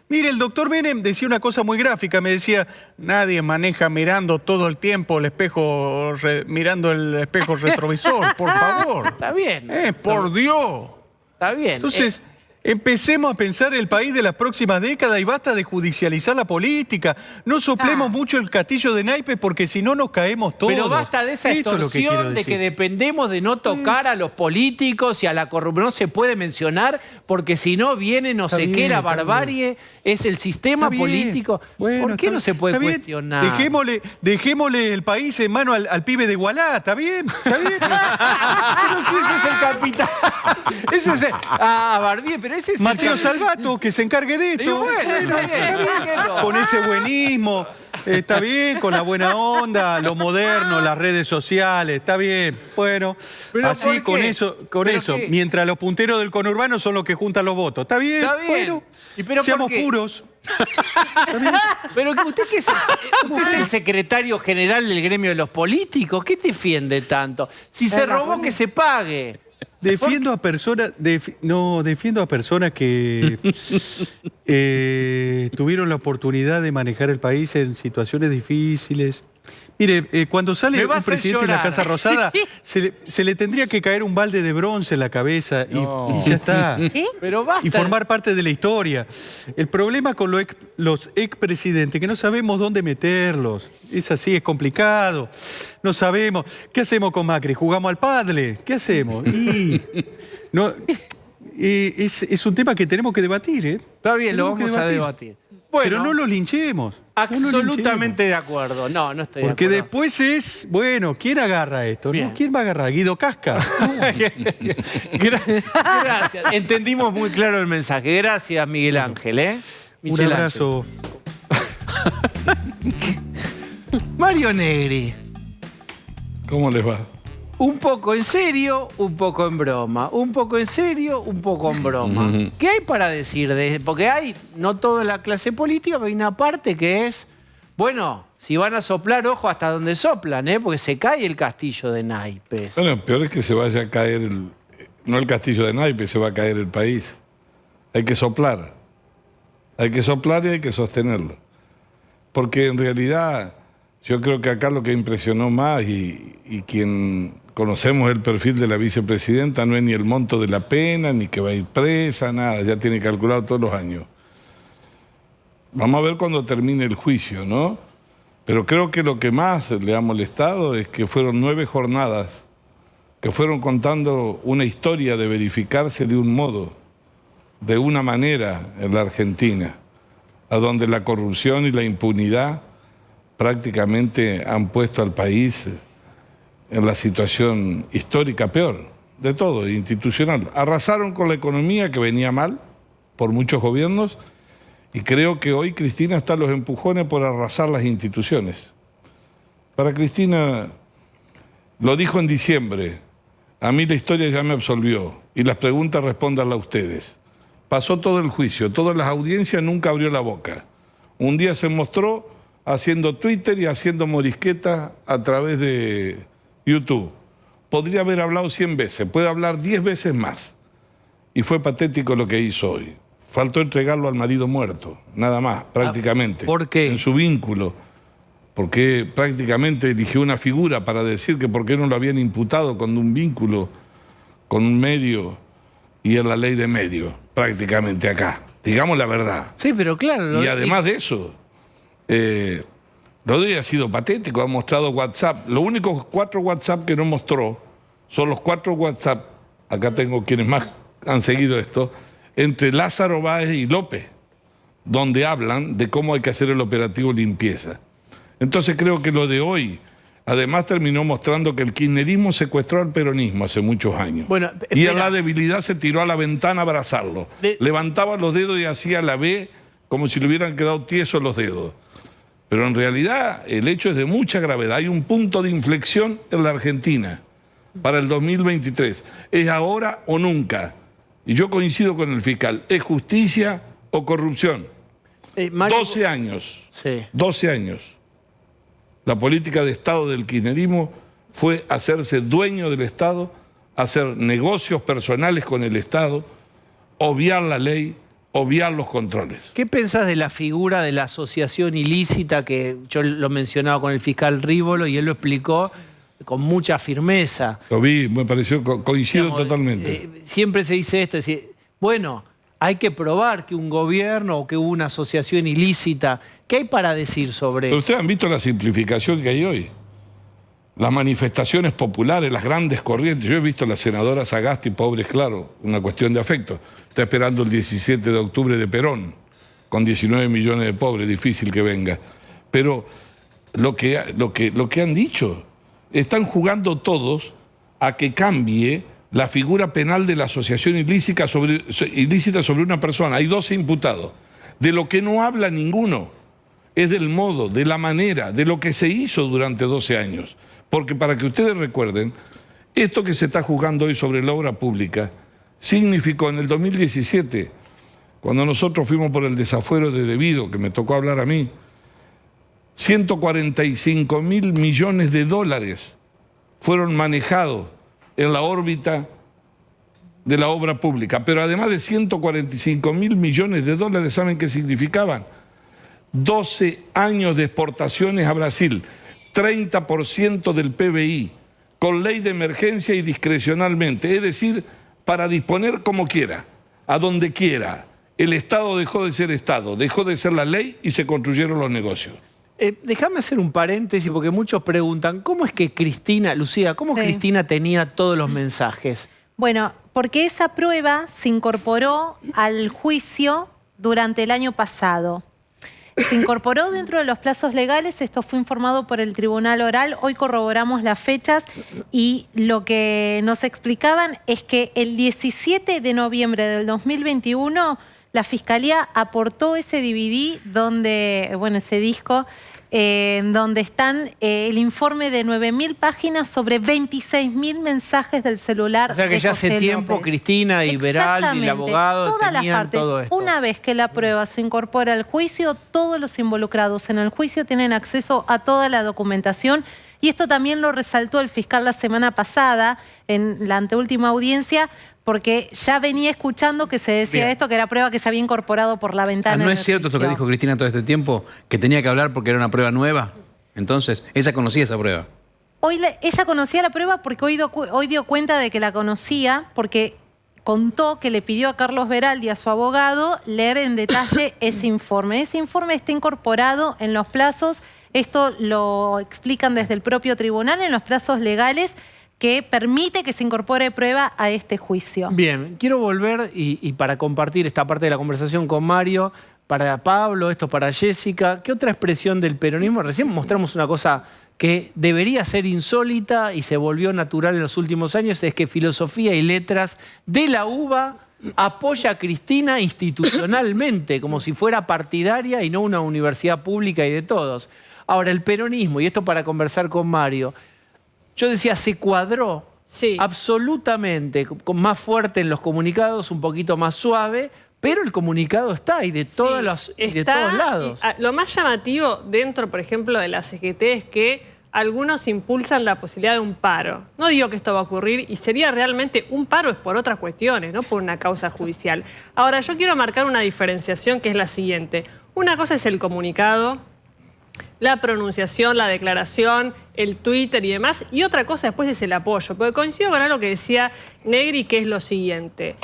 Mire, el doctor Menem decía una cosa muy gráfica, me decía, nadie maneja mirando todo el tiempo el espejo, mirando el espejo retrovisor, por favor. Está bien. Por Dios. Está bien. Entonces, empecemos a pensar el país de las próximas décadas y basta de judicializar la política. No soplemos mucho el castillo de naipes porque si no nos caemos todos. Pero basta de esa extorsión de que dependemos de no tocar a los políticos y a la corrupción. No se puede mencionar porque si no viene no sé qué, la barbarie, es el sistema político. Bueno, ¿por qué no se puede cuestionar? Dejémosle el país en mano al pibe de Igualá, ¿está bien? ¿Está bien? Pero si ese es el capitán. Ese es el... Barbie, pero ese es Mateo Salvato, que se encargue de esto. Bueno, con ese buenismo, está bien, con la buena onda, lo moderno, las redes sociales, está bien. Bueno, ¿pero así con eso, mientras los punteros del conurbano son los que juntan los votos. ¿Está bien? Está bien. Bueno, seamos puros. Pero usted que usted es el secretario general del gremio de los políticos, ¿qué defiende tanto? Si se robó, que se pague. Defiendo a personas, defiendo a personas que tuvieron la oportunidad de manejar el país en situaciones difíciles. Mire, cuando sale Me va a un hacer presidente de la llorar. Casa Rosada, se le tendría que caer un balde de bronce en la cabeza y ya está. Pero basta. Y formar parte de la historia. El problema con los expresidentes, que no sabemos dónde meterlos. Es así, es complicado. No sabemos. ¿Qué hacemos con Macri? ¿Jugamos al padre? ¿Qué hacemos? Es un tema que tenemos que debatir, ¿eh? Está bien, lo Tenemos que vamos a debatir. Bueno, pero no lo linchemos. absolutamente de acuerdo. No estoy Porque de acuerdo. después es, bueno, ¿quién agarra esto? ¿No? ¿Quién va a agarrar? ¿Guido Casca? Gracias. Entendimos muy claro el mensaje. Gracias, Miguel Ángel. Un Michel abrazo. Ángel. Mario Negri. ¿Cómo les va? Un poco en serio, un poco en broma. Un poco en serio, un poco en broma. ¿Qué hay para decir de eso? Porque hay, no toda la clase política, pero hay una parte que es, bueno, si van a soplar, ojo hasta donde soplan, porque se cae el castillo de naipes. Bueno, peor es que se vaya a caer, no el castillo de naipes, se va a caer el país. Hay que soplar. Hay que soplar y hay que sostenerlo. Porque en realidad yo creo que acá lo que impresionó más y quien conocemos el perfil de la vicepresidenta no es ni el monto de la pena, ni que va a ir presa, nada, ya tiene calculado todos los años. Vamos a ver cuando termine el juicio, ¿no? Pero creo que lo que más le ha molestado es que fueron 9 jornadas que fueron contando una historia de verificarse de un modo, de una manera en la Argentina, a donde la corrupción y la impunidad prácticamente han puesto al país en la situación histórica peor de todo, institucional. Arrasaron con la economía que venía mal por muchos gobiernos y creo que hoy Cristina está a los empujones por arrasar las instituciones. Para Cristina, lo dijo en diciembre, a mí la historia ya me absolvió y las preguntas respóndanlas a ustedes. Pasó todo el juicio, todas las audiencias, nunca abrió la boca. Un día se mostró haciendo Twitter y haciendo morisqueta a través de YouTube. Podría haber hablado 100 veces, puede hablar 10 veces más. Y fue patético lo que hizo hoy. Faltó entregarlo al marido muerto, nada más, prácticamente. ¿Por qué? En su vínculo. Porque prácticamente eligió una figura para decir que por qué no lo habían imputado con un vínculo, con un medio y en la ley de medios, prácticamente acá. Digamos la verdad. Sí, pero claro. Y además de eso, lo de hoy ha sido patético, ha mostrado WhatsApp. Los únicos 4 WhatsApp que no mostró son los 4 WhatsApp, acá tengo quienes más han seguido esto, entre Lázaro Báez y López, donde hablan de cómo hay que hacer el operativo limpieza. Entonces creo que lo de hoy, además terminó mostrando que el kirchnerismo secuestró al peronismo hace muchos años. Bueno, y en la debilidad se tiró a la ventana a abrazarlo. Levantaba los dedos y hacía la B como si le hubieran quedado tiesos los dedos. Pero en realidad el hecho es de mucha gravedad. Hay un punto de inflexión en la Argentina para el 2023. Es ahora o nunca. Y yo coincido con el fiscal. ¿Es justicia o corrupción? Mario... 12 años. Sí. 12 años. La política de Estado del kirchnerismo fue hacerse dueño del Estado, hacer negocios personales con el Estado, obviar la ley, obviar los controles. ¿Qué pensás de la figura de la asociación ilícita que yo lo mencionaba con el fiscal Rívolo y él lo explicó con mucha firmeza? Lo vi, me pareció, coincido totalmente. Siempre se dice esto, es decir, bueno, hay que probar que un gobierno o que hubo una asociación ilícita. ¿Qué hay para decir sobre Pero eso? ustedes han visto la simplificación que hay hoy. Las manifestaciones populares, las grandes corrientes. Yo he visto a la senadora Sagasti, pobres, claro, una cuestión de afecto. Está esperando el 17 de octubre de Perón, con 19 millones de pobres, difícil que venga. Pero lo que han dicho, están jugando todos a que cambie la figura penal de la asociación ilícita sobre una persona. Hay 12 imputados. De lo que no habla ninguno es del modo, de la manera, de lo que se hizo durante 12 años. Porque para que ustedes recuerden, esto que se está juzgando hoy sobre la obra pública significó en el 2017, cuando nosotros fuimos por el desafuero de debido, que me tocó hablar a mí, 145.000 millones de dólares fueron manejados en la órbita de la obra pública. Pero además de 145.000 millones de dólares, ¿saben qué significaban? 12 años de exportaciones a Brasil. 30% del PBI, con ley de emergencia y discrecionalmente, es decir, para disponer como quiera, a donde quiera. El Estado dejó de ser Estado, dejó de ser la ley y se construyeron los negocios. Déjame hacer un paréntesis porque muchos preguntan, ¿cómo es que Cristina, Lucía, cómo Cristina tenía todos los mensajes? Bueno, porque esa prueba se incorporó al juicio durante el año pasado. Se incorporó dentro de los plazos legales, esto fue informado por el Tribunal Oral, hoy corroboramos las fechas y lo que nos explicaban es que el 17 de noviembre del 2021 la Fiscalía aportó ese DVD donde, bueno, ese disco, donde están el informe de 9.000 páginas sobre 26.000 mensajes del celular. O sea que ya hace tiempo López. Cristina y Beraldi, el abogado, todas las tenían partes. todo esto. Una vez que la prueba se incorpora al juicio, todos los involucrados en el juicio tienen acceso a toda la documentación. Y esto también lo resaltó el fiscal la semana pasada en la anteúltima audiencia, porque ya venía escuchando que se decía esto, que era prueba que se había incorporado por la ventana. ¿No es cierto esto que dijo Cristina todo este tiempo? ¿Que tenía que hablar porque era una prueba nueva? Entonces, ella conocía esa prueba. Ella conocía la prueba porque hoy dio cuenta de que la conocía, porque contó que le pidió a Carlos Beraldi, a su abogado, leer en detalle ese informe. Ese informe está incorporado en los plazos, esto lo explican desde el propio tribunal, en los plazos legales, que permite que se incorpore prueba a este juicio. Bien, quiero volver y para compartir esta parte de la conversación con Mario, para Pablo, esto para Jessica. ¿Qué otra expresión del peronismo? Recién mostramos una cosa que debería ser insólita y se volvió natural en los últimos años, es que Filosofía y Letras de la UBA apoya a Cristina institucionalmente, como si fuera partidaria y no una universidad pública y de todos. Ahora, el peronismo, y esto para conversar con Mario, yo decía, se cuadró absolutamente, más fuerte en los comunicados, un poquito más suave, pero el comunicado está y de todos lados. Lo más llamativo dentro, por ejemplo, de la CGT es que algunos impulsan la posibilidad de un paro. No digo que esto va a ocurrir y sería realmente un paro es por otras cuestiones, no por una causa judicial. Ahora, yo quiero marcar una diferenciación que es la siguiente. Una cosa es el comunicado, la pronunciación, la declaración, el Twitter y demás. Y otra cosa después es el apoyo. Porque coincido con algo que decía Negri, que es lo siguiente.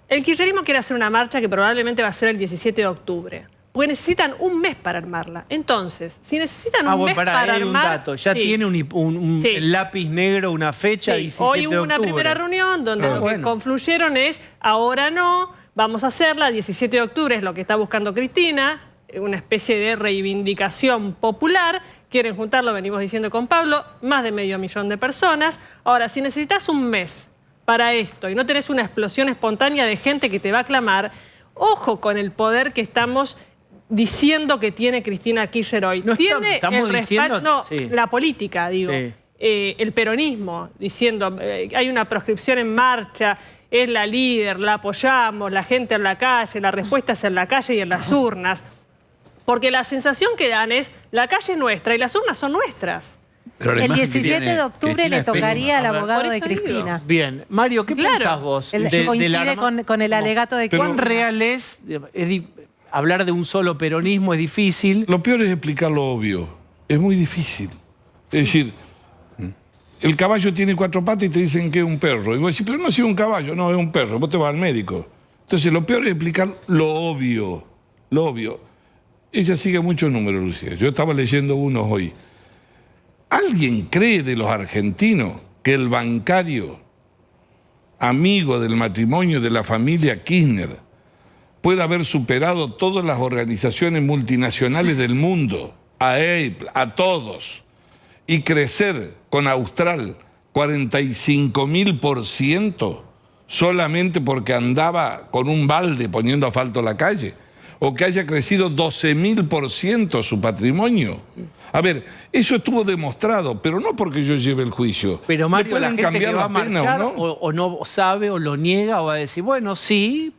El kirchnerismo quiere hacer una marcha que probablemente va a ser el 17 de octubre. Porque necesitan un mes para armarla. Entonces, si necesitan un mes para armar... un dato. Ya tiene un lápiz negro, una fecha, 17 de octubre. Hoy hubo una primera reunión donde lo que confluyeron es, ahora no, vamos a hacerla, 17 de octubre es lo que está buscando Cristina, una especie de reivindicación popular. Quieren juntarlo, venimos diciendo con Pablo, más de 500.000 de personas. Ahora, si necesitas un mes para esto y no tenés una explosión espontánea de gente que te va a aclamar, ojo con el poder que estamos diciendo que tiene Cristina Kirchner hoy. No tiene estamos el respaldo, diciendo, la política, digo. Sí. El peronismo, diciendo hay una proscripción en marcha, es la líder, la apoyamos, la gente en la calle, la respuesta es en la calle y en las urnas. Porque la sensación que dan es, la calle es nuestra y las urnas son nuestras. Pero el 17 de octubre le tocaría al abogado de Cristina. Bien. Mario, ¿qué pensás vos? Coincide con el alegato de ¿Cuán real es hablar de un solo peronismo? Es difícil. Lo peor es explicar lo obvio. Es muy difícil. Es decir, el caballo tiene 4 patas y te dicen que es un perro. Y vos decís, pero no ha sido un caballo, no, es un perro. Vos te vas al médico. Entonces, lo peor es explicar lo obvio. Lo obvio. Ella sigue muchos números, Lucía. Yo estaba leyendo unos hoy. ¿Alguien cree de los argentinos que el bancario, amigo del matrimonio de la familia Kirchner, puede haber superado todas las organizaciones multinacionales del mundo, a Apple, a todos, y crecer con Austral 45.000% solamente porque andaba con un balde poniendo asfalto a la calle? ¿O que haya crecido 12.000% su patrimonio? A ver, eso estuvo demostrado, pero no porque yo lleve el juicio. Pero Mario, pueden la gente cambiar que va a la pena, marchar ¿o no? o no sabe o lo niega o va a decir, bueno, sí,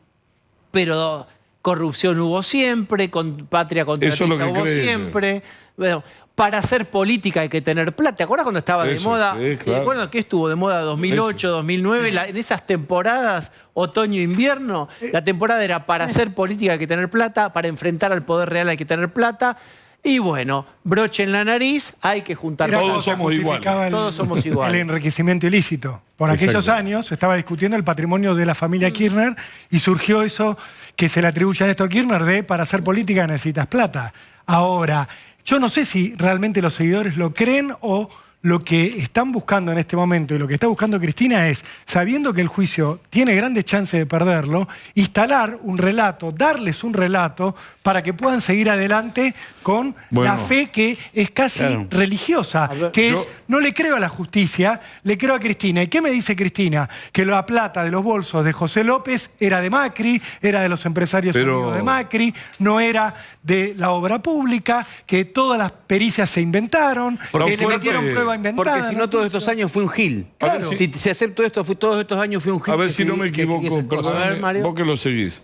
pero corrupción hubo siempre, patria contratista hubo siempre. Bueno, para hacer política hay que tener plata. ¿Te acuerdas cuando estaba de moda? Sí, claro. Bueno, ¿qué estuvo de moda? 2008, 2009, en esas temporadas, otoño-invierno, la temporada era para hacer política hay que tener plata, para enfrentar al poder real hay que tener plata. Y bueno, broche en la nariz, hay que juntar Era todos. como se justificaba Todos somos iguales. El enriquecimiento ilícito. Por aquellos Exacto. años se estaba discutiendo el patrimonio de la familia Kirchner y surgió eso que se le atribuye a Néstor Kirchner de para hacer política necesitas plata. Ahora, yo no sé si realmente los seguidores lo creen o lo que están buscando en este momento y lo que está buscando Cristina es, sabiendo que el juicio tiene grandes chances de perderlo, instalar un relato, darles un relato para que puedan seguir adelante con la fe que es casi religiosa, que es, no le creo a la justicia, le creo a Cristina. ¿Y qué me dice Cristina? Que la plata de los bolsos de José López era de Macri, era de los empresarios amigos de Macri, no era de la obra pública, que todas las pericias se inventaron, que le metieron prueba inventada. Porque si no, todos estos años fue un gil. Claro. Si se aceptó esto, todos estos años fue un gil. A ver si no me equivoco, perdóname, vos que lo seguís.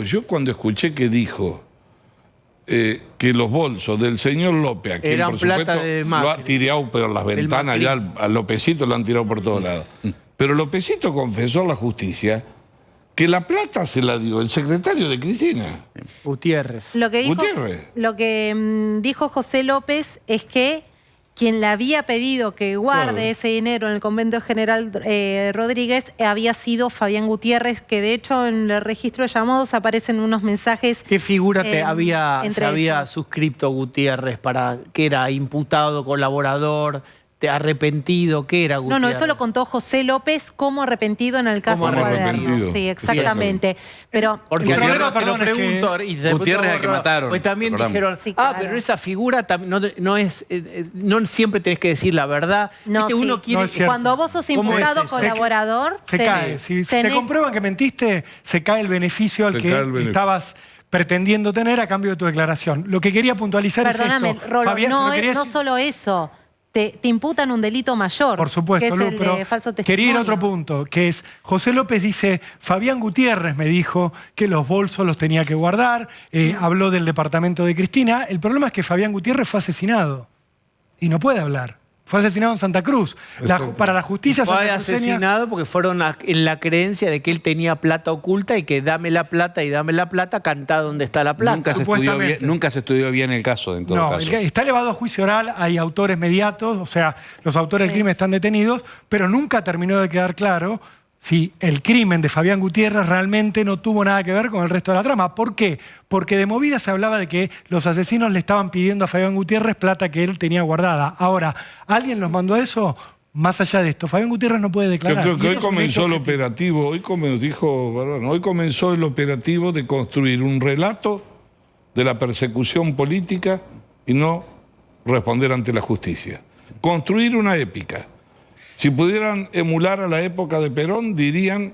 Yo cuando escuché que dijo que los bolsos del señor López, a quien Eran por supuesto plata de lo Macri. ha tirado por las ventanas, ya al Lópezito lo han tirado por todos lados. Pero Lópezito confesó a la justicia que la plata se la dio el secretario de Cristina. Gutiérrez. Lo que dijo, Gutiérrez. lo que dijo José López es que quien le había pedido que guarde ese dinero en el convento general Rodríguez había sido Fabián Gutiérrez, que de hecho en el registro de llamados aparecen unos mensajes. ¿Qué figura se entre había ellos. suscripto Gutiérrez para que era imputado, colaborador, arrepentido? ¿Qué era Gutiérrez? No, eso lo contó José López como arrepentido en el caso Como Cuaderno. arrepentido. Sí, exactamente. Pero Porque El problema, te lo perdón, es que pregunto, y después Gutiérrez te al que borro, mataron, Pues también recordamos. dijeron, Sí, claro. pero esa figura no siempre tenés que decir la verdad. No, Viste, sí. uno quiere, No es cierto. cuando vos sos ¿Cómo imputado es eso? colaborador, Se cae. Si te tenés- comprueban que mentiste, se cae el beneficio al Se que cae el beneficio. estabas pretendiendo tener a cambio de tu declaración. Lo que quería puntualizar Perdóname, es esto. Rolo, Fabián, no, te lo quería no decir- solo eso. Te imputan un delito mayor, Por supuesto, que es Lu, el pero de falso testimonio. quería ir a otro punto, que es, José López dice, Fabián Gutiérrez me dijo que los bolsos los tenía que guardar, habló del departamento de Cristina. El problema es que Fabián Gutiérrez fue asesinado y no puede hablar. Fue asesinado en Santa Cruz. Para la justicia fue santacruceña- asesinado porque fueron en la creencia de que él tenía plata oculta y que dame la plata y dame la plata, cantá donde está la plata. Supuestamente. Nunca se estudió bien el caso, en todo No, caso. está elevado a juicio oral, hay autores mediatos, o sea, los autores del crimen están detenidos, pero nunca terminó de quedar claro si el crimen de Fabián Gutiérrez realmente no tuvo nada que ver con el resto de la trama. ¿Por qué? Porque de movida se hablaba de que los asesinos le estaban pidiendo a Fabián Gutiérrez plata que él tenía guardada. Ahora, ¿alguien los mandó a eso? Más allá de esto, Fabián Gutiérrez no puede Yo declarar. creo Y que hoy esto es un comenzó hecho el objetivo. operativo, hoy como dijo Barbano, hoy comenzó el operativo de construir un relato de la persecución política y no responder ante la justicia. Construir una épica. Si pudieran emular a la época de Perón, dirían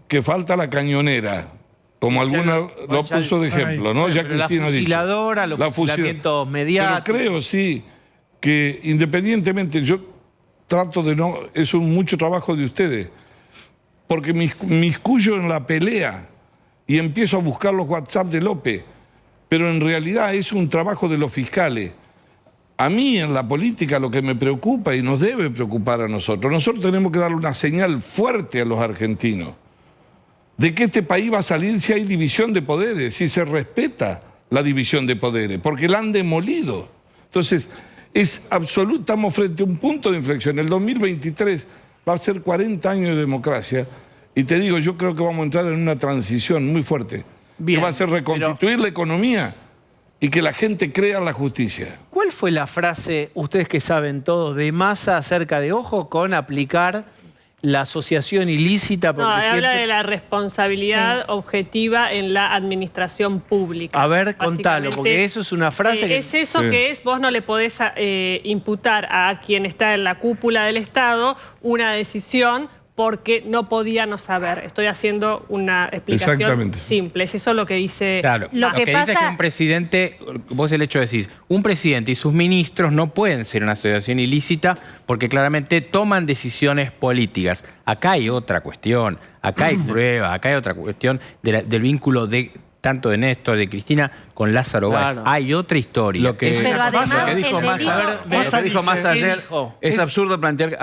que falta la cañonera, como alguna lo puso de ejemplo, ¿no? Ya Pero la Cristina ha dicho. fusiladora, los fusilamientos mediáticos. Pero creo, sí, que independientemente, yo trato de no, es mucho trabajo de ustedes, porque me inmiscuyo en la pelea y empiezo a buscar los WhatsApp de López, pero en realidad es un trabajo de los fiscales. A mí en la política lo que me preocupa y nos debe preocupar a nosotros tenemos que darle una señal fuerte a los argentinos de que este país va a salir si hay división de poderes, si se respeta la división de poderes, porque la han demolido. Entonces, estamos frente a un punto de inflexión. El 2023 va a ser 40 años de democracia y te digo, yo creo que vamos a entrar en una transición muy fuerte, Bien, que va a ser reconstituir la economía y que la gente crea en la justicia. ¿Cuál fue la frase, ustedes que saben todo, de Massa acerca de ojo con aplicar la asociación ilícita? No, Porque habla siente- de la responsabilidad objetiva en la administración pública. A ver, contalo, Básicamente, porque eso es una frase que... Es eso Sí. que es, vos no le podés imputar a quien está en la cúpula del Estado una decisión porque no podía no saber. Estoy haciendo una explicación Exactamente. simple. Es eso lo que dice... Claro, Lo lo que que dice es pasa- que un presidente, vos el hecho de decir, un presidente y sus ministros no pueden ser una asociación ilícita porque claramente toman decisiones políticas. Acá hay otra cuestión, acá hay pruebas, acá hay otra cuestión del vínculo de tanto de Néstor, de Cristina, con con Lázaro Báez. Claro. Hay otra historia. Lo que, Pero además, lo que dijo el Massa, delito- lo que dijo Massa ayer, dijo? es absurdo plantear que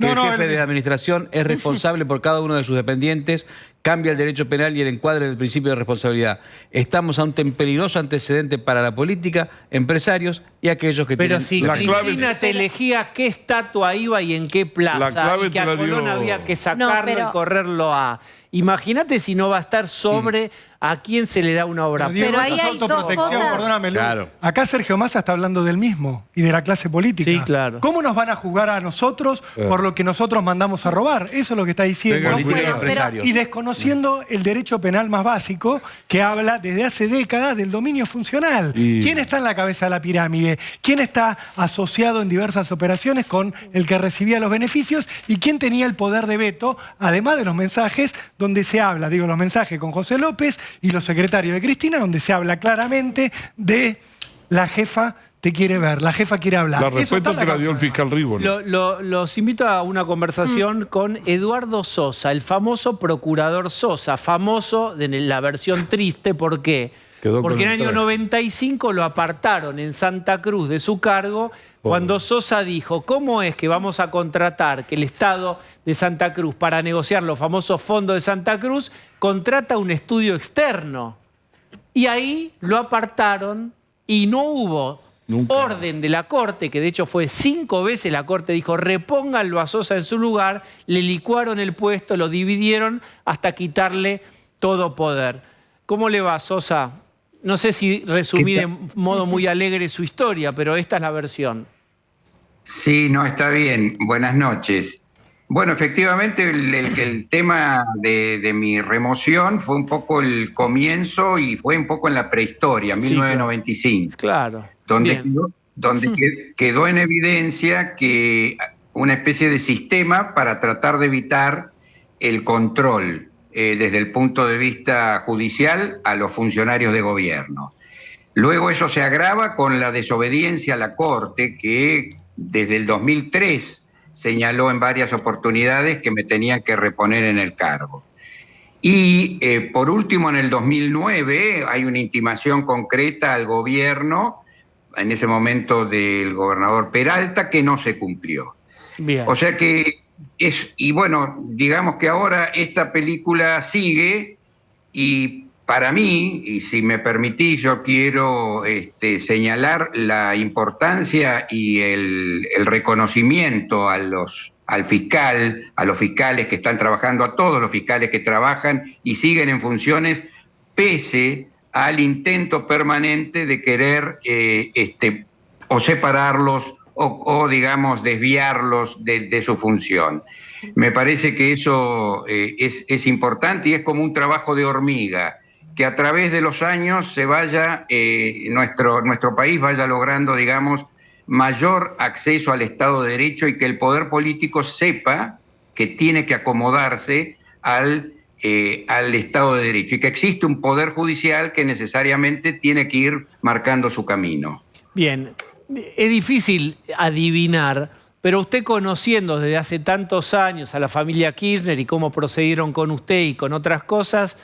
el jefe de administración es responsable por cada uno de sus dependientes, cambia el derecho penal y el encuadre del principio de responsabilidad. Estamos ante un peligroso antecedente para la política, empresarios y aquellos que Pero tienen... si La clave- Cristina te elegía qué estatua iba y en qué plaza, La clave y que te a la dio- Colón había que sacarlo No, pero- y correrlo a... Imagínate si no va a estar sobre a quién se le da una obra. Pero Diego, Pero esto ahí es hay dos autoprotección, cosas. perdóname, Lu. Claro. Acá Sergio Massa está hablando del mismo y de la clase política. Sí, claro. ¿Cómo nos van a juzgar a nosotros por lo que nosotros mandamos a robar? Eso es lo que está diciendo. Tengan Política de cuidado. empresarios. Y desconociendo el derecho penal más básico que habla desde hace décadas del dominio funcional. Y- ¿Quién está en la cabeza de la pirámide? ¿Quién está asociado en diversas operaciones con el que recibía los beneficios? ¿Y quién tenía el poder de veto, además de los mensajes donde se habla, digo, los mensajes con José López y los secretarios de Cristina, donde se habla claramente de la jefa te quiere ver, la jefa quiere hablar? La Eso está respuesta en te la dio el causa. fiscal Rívolo. Los invito a una conversación con Eduardo Sosa, el famoso procurador Sosa, famoso de la versión triste. ¿Por qué? Quedó Porque en con el el año traje. 95 lo apartaron en Santa Cruz de su cargo cuando Sosa dijo, ¿cómo es que vamos a contratar que el Estado de Santa Cruz, para negociar los famosos fondos de Santa Cruz, contrata un estudio externo? Y ahí lo apartaron y no hubo orden de la Corte, que de hecho fue 5 veces la Corte dijo, repónganlo a Sosa en su lugar, le licuaron el puesto, lo dividieron hasta quitarle todo poder. ¿Cómo le va, Sosa? No sé si resumí de modo muy alegre su historia, pero esta es la versión. Sí, no, está bien. Buenas noches. Bueno, efectivamente el tema de mi remoción fue un poco el comienzo y fue un poco en la prehistoria, 1995. Claro. Donde quedó en evidencia que una especie de sistema para tratar de evitar el control desde el punto de vista judicial a los funcionarios de gobierno. Luego eso se agrava con la desobediencia a la Corte, que desde el 2003 señaló en varias oportunidades que me tenían que reponer en el cargo. Y por último, en el 2009 hay una intimación concreta al gobierno, en ese momento del gobernador Peralta, que no se cumplió. Bien. O sea que y bueno, digamos que ahora esta película sigue y para mí, y si me permitís, yo quiero señalar la importancia y el reconocimiento al fiscal, a los fiscales que están trabajando, a todos los fiscales que trabajan y siguen en funciones, pese al intento permanente de querer o separarlos o digamos, desviarlos de su función. Me parece que eso es importante y es como un trabajo de hormiga, que a través de los años se vaya, nuestro país vaya logrando, digamos, mayor acceso al Estado de Derecho y que el poder político sepa que tiene que acomodarse al Estado de Derecho y que existe un poder judicial que necesariamente tiene que ir marcando su camino. Bien, es difícil adivinar, pero usted conociendo desde hace tantos años a la familia Kirchner y cómo procedieron con usted y con otras cosas,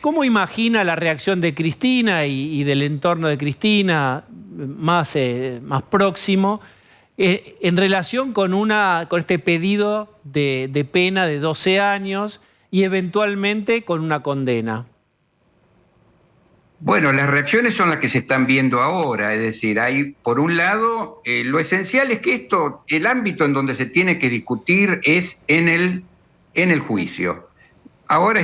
¿cómo imagina la reacción de Cristina y del entorno de Cristina más próximo en relación con este pedido de pena de 12 años y eventualmente con una condena? Bueno, las reacciones son las que se están viendo ahora, es decir, hay, por un lado, lo esencial es que el ámbito en donde se tiene que discutir es en el juicio. Ahora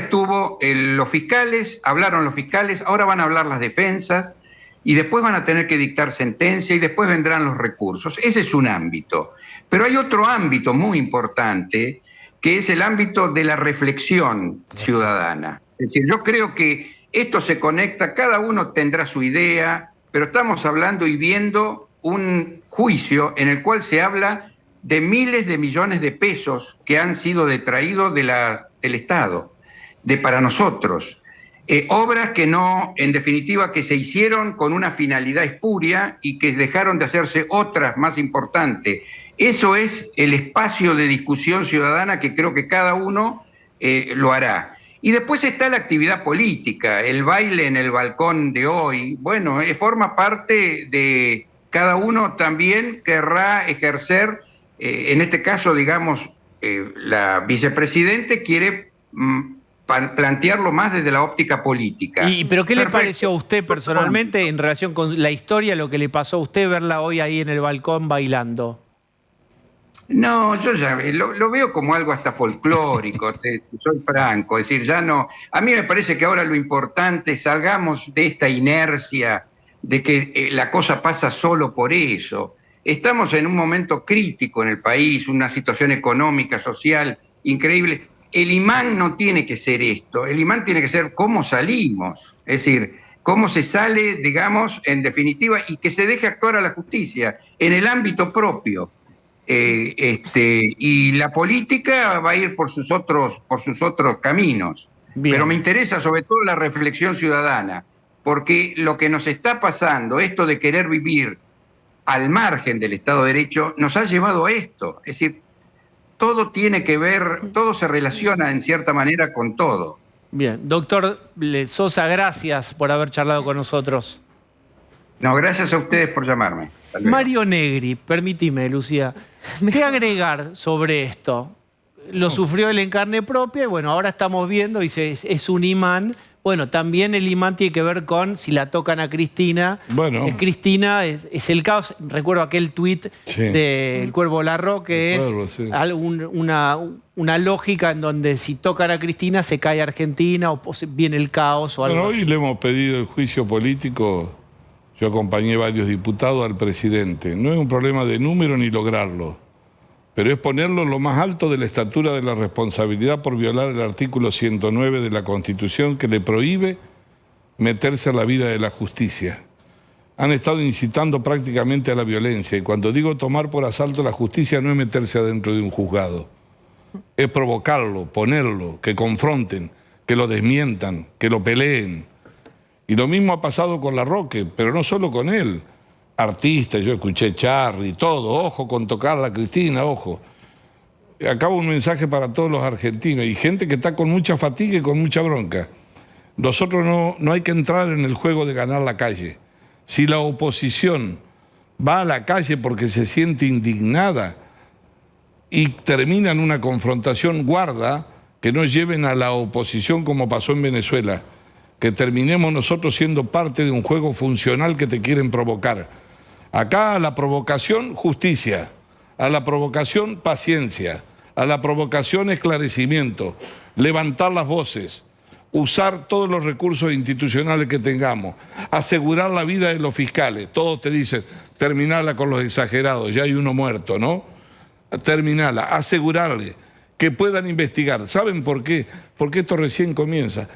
los fiscales, hablaron los fiscales, ahora van a hablar las defensas y después van a tener que dictar sentencia y después vendrán los recursos. Ese es un ámbito. Pero hay otro ámbito muy importante que es el ámbito de la reflexión ciudadana. Es decir, yo creo que esto se conecta, cada uno tendrá su idea, pero estamos hablando y viendo un juicio en el cual se habla de miles de millones de pesos que han sido detraídos del Estado, para nosotros. Obras que no, en definitiva, que se hicieron con una finalidad espuria y que dejaron de hacerse otras más importantes. Eso es el espacio de discusión ciudadana que creo que cada uno lo hará. Y después está la actividad política, el baile en el balcón de hoy. Bueno, forma parte de cada uno también querrá ejercer, en este caso, digamos, la vicepresidente quiere plantearlo más desde la óptica política. ¿Pero qué le pareció a usted personalmente en relación con la historia, lo que le pasó a usted verla hoy ahí en el balcón bailando? No, yo ya lo veo como algo hasta folclórico, soy franco, es decir, ya no. A mí me parece que ahora lo importante es salgamos de esta inercia de que la cosa pasa solo por eso. Estamos en un momento crítico en el país, una situación económica, social increíble. El imán no tiene que ser esto, el imán tiene que ser cómo salimos, es decir, cómo se sale, digamos, en definitiva, y que se deje actuar a la justicia en el ámbito propio. Y la política va a ir por sus otros caminos. Bien. Pero me interesa sobre todo la reflexión ciudadana, porque lo que nos está pasando, esto de querer vivir al margen del Estado de Derecho, nos ha llevado a esto. Es decir, todo tiene que ver, todo se relaciona en cierta manera con todo. Bien, doctor Sosa, gracias por haber charlado con nosotros. No, gracias a ustedes por llamarme. Mario Negri, permíteme, Lucía, ¿qué agregar sobre esto? Lo sufrió él en carne propia y bueno, ahora estamos viendo, dice, es un imán. Bueno, también el imán tiene que ver con si la tocan a Cristina. Bueno. Cristina es el caos. Recuerdo aquel tuit del Cuervo Larro, que es una lógica en donde si tocan a Cristina se cae Argentina o viene el caos o algo así. Hoy le hemos pedido el juicio político. Yo acompañé varios diputados al presidente. No es un problema de número ni lograrlo, pero es ponerlo lo más alto de la estatura de la responsabilidad por violar el artículo 109 de la Constitución que le prohíbe meterse a la vida de la justicia. Han estado incitando prácticamente a la violencia y cuando digo tomar por asalto la justicia no es meterse adentro de un juzgado, es provocarlo, ponerlo, que confronten, que lo desmientan, que lo peleen. Y lo mismo ha pasado con Larroque, pero no solo con él. Artistas, yo escuché Charly, todo, ojo con tocarla a Cristina, ojo. Acabo un mensaje para todos los argentinos y gente que está con mucha fatiga y con mucha bronca. Nosotros no hay que entrar en el juego de ganar la calle. Si la oposición va a la calle porque se siente indignada y termina en una confrontación, guarda que no lleven a la oposición como pasó en Venezuela, que terminemos nosotros siendo parte de un juego funcional que te quieren provocar. Acá a la provocación, justicia. A la provocación, paciencia. A la provocación, esclarecimiento. Levantar las voces. Usar todos los recursos institucionales que tengamos. Asegurar la vida de los fiscales. Todos te dicen, terminarla con los exagerados. Ya hay uno muerto, ¿no? Terminarla. Asegurarle que puedan investigar. ¿Saben por qué? Porque esto recién comienza.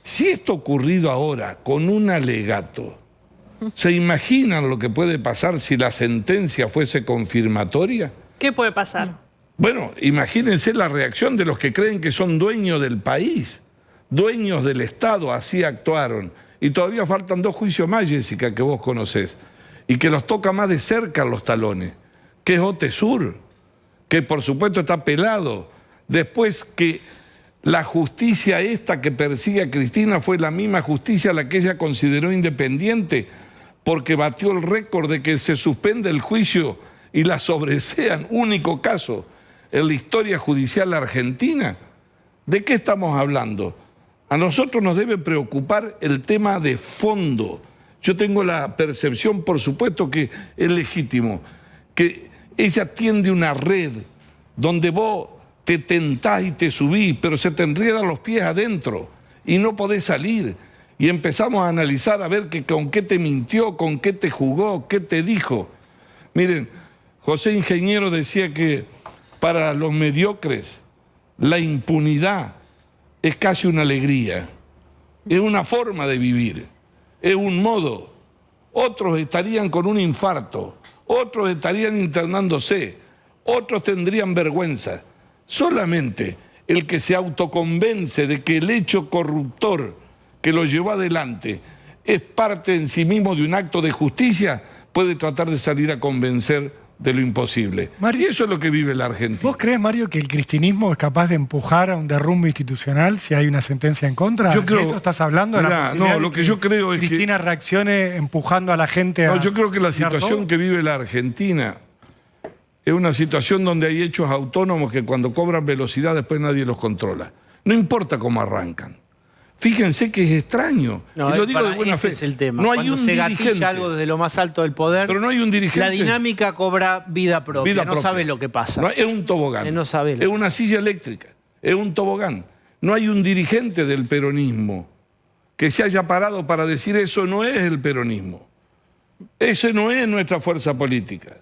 Si esto ocurrido ahora con un alegato, ¿se imaginan lo que puede pasar si la sentencia fuese confirmatoria? ¿Qué puede pasar? Bueno, imagínense la reacción de los que creen que son dueños del país, dueños del Estado, así actuaron. Y todavía faltan 2 juicios más, Jessica, que vos conocés, y que los toca más de cerca los talones, que es Otesur, que por supuesto está pelado. Después que la justicia esta que persigue a Cristina fue la misma justicia a la que ella consideró independiente porque batió el récord de que se suspende el juicio y la sobresean, único caso en la historia judicial argentina. ¿De qué estamos hablando? A nosotros nos debe preocupar el tema de fondo. Yo tengo la percepción, por supuesto que es legítimo, que ella tiende una red donde vos te tentás y te subís, pero se te enredan los pies adentro y no podés salir. Y empezamos a analizar a ver con qué te mintió, con qué te jugó, qué te dijo. Miren, José Ingeniero decía que para los mediocres la impunidad es casi una alegría, es una forma de vivir, es un modo. Otros estarían con un infarto, otros estarían internándose, otros tendrían vergüenza. Solamente el que se autoconvence de que el hecho corruptor que lo llevó adelante es parte en sí mismo de un acto de justicia puede tratar de salir a convencer de lo imposible. Mario, y eso es lo que vive la Argentina. ¿Vos crees, Mario, que el cristinismo es capaz de empujar a un derrumbe institucional si hay una sentencia en contra? Yo creo, ¿De eso estás hablando? Mirá, ¿De la posibilidad no, lo de que yo creo es que... Cristina reaccione empujando a la gente a... No, yo creo que la situación todo? que vive la Argentina es una situación donde hay hechos autónomos que cuando cobran velocidad después nadie los controla. No importa cómo arrancan. Fíjense que es extraño. No, y lo digo de para- buena ese fe. es el tema. No hay Cuando un se dirigente. gatilla algo desde lo más alto del poder, Pero no hay un dirigente. la dinámica cobra vida propia. Vida no propia. sabe lo que pasa. No, es un tobogán. No sabe Es una silla eléctrica. Es un tobogán. No hay un dirigente del peronismo que se haya parado para decir eso no es el peronismo. Ese no es nuestra fuerza política.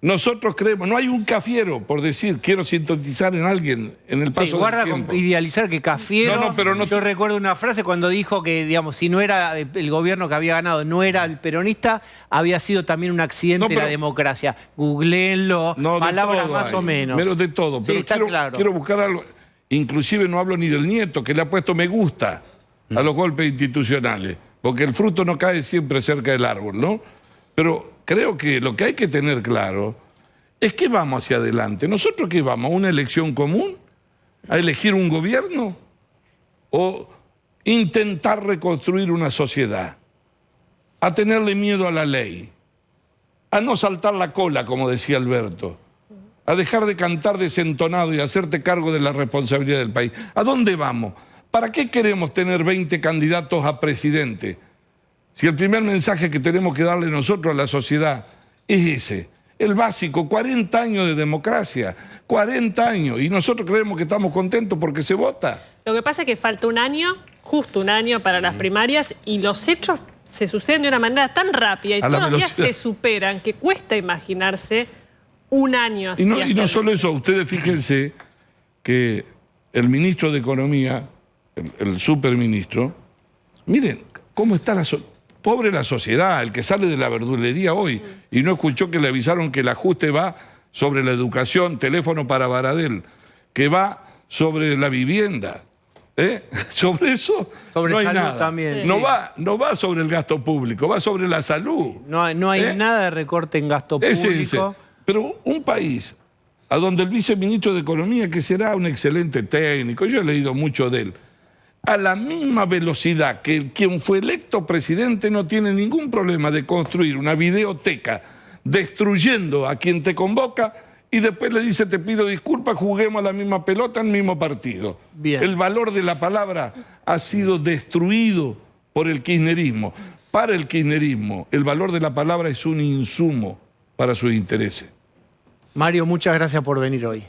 Nosotros creemos, no hay un Cafiero, por decir, quiero sintetizar en alguien en el paso Sí, guarda del tiempo. con idealizar que Cafiero. No, pero no- Yo recuerdo una frase cuando dijo que, digamos, si no era el gobierno que había ganado, no era el peronista, había sido también un accidente No, de pero- la democracia. Googleenlo, No, de palabras todo más hay, o menos. menos de todo. Sí, Pero está claro. quiero buscar algo. Inclusive no hablo ni del nieto, que le ha puesto me gusta a los golpes institucionales, porque el fruto no cae siempre cerca del árbol, ¿no? Pero creo que lo que hay que tener claro es que vamos hacia adelante. ¿Nosotros qué vamos? ¿A una elección común? ¿A elegir un gobierno? ¿O intentar reconstruir una sociedad? ¿A tenerle miedo a la ley? ¿A no saltar la cola, como decía Alberto? ¿A dejar de cantar desentonado y hacerte cargo de la responsabilidad del país? ¿A dónde vamos? ¿Para qué queremos tener 20 candidatos a presidente? Si el primer mensaje que tenemos que darle nosotros a la sociedad es ese. El básico, 40 años de democracia, 40 años, y nosotros creemos que estamos contentos porque se vota. Lo que pasa es que falta un año, justo un año para las primarias, y los hechos se suceden de una manera tan rápida y A la todos los días velocidad. se superan que cuesta imaginarse un año así. Y no hasta solo eso, ustedes fíjense que el ministro de Economía, el superministro, miren cómo está pobre la sociedad, el que sale de la verdulería hoy y no escuchó que le avisaron que el ajuste va sobre la educación, teléfono para Baradel, que va sobre la vivienda. Sobre eso Sobre no hay salud nada. también, No, sí. no va sobre el gasto público, va sobre la salud. No hay nada de recorte en gasto Ese. público. Pero un país a donde el viceministro de Economía, que será un excelente técnico, yo he leído mucho de él, a la misma velocidad que quien fue electo presidente no tiene ningún problema de construir una videoteca destruyendo a quien te convoca y después le dice te pido disculpas, juguemos a la misma pelota en el mismo partido. Bien. El valor de la palabra ha sido destruido por el kirchnerismo. Para el kirchnerismo, el valor de la palabra es un insumo para sus intereses. Mario, muchas gracias por venir hoy.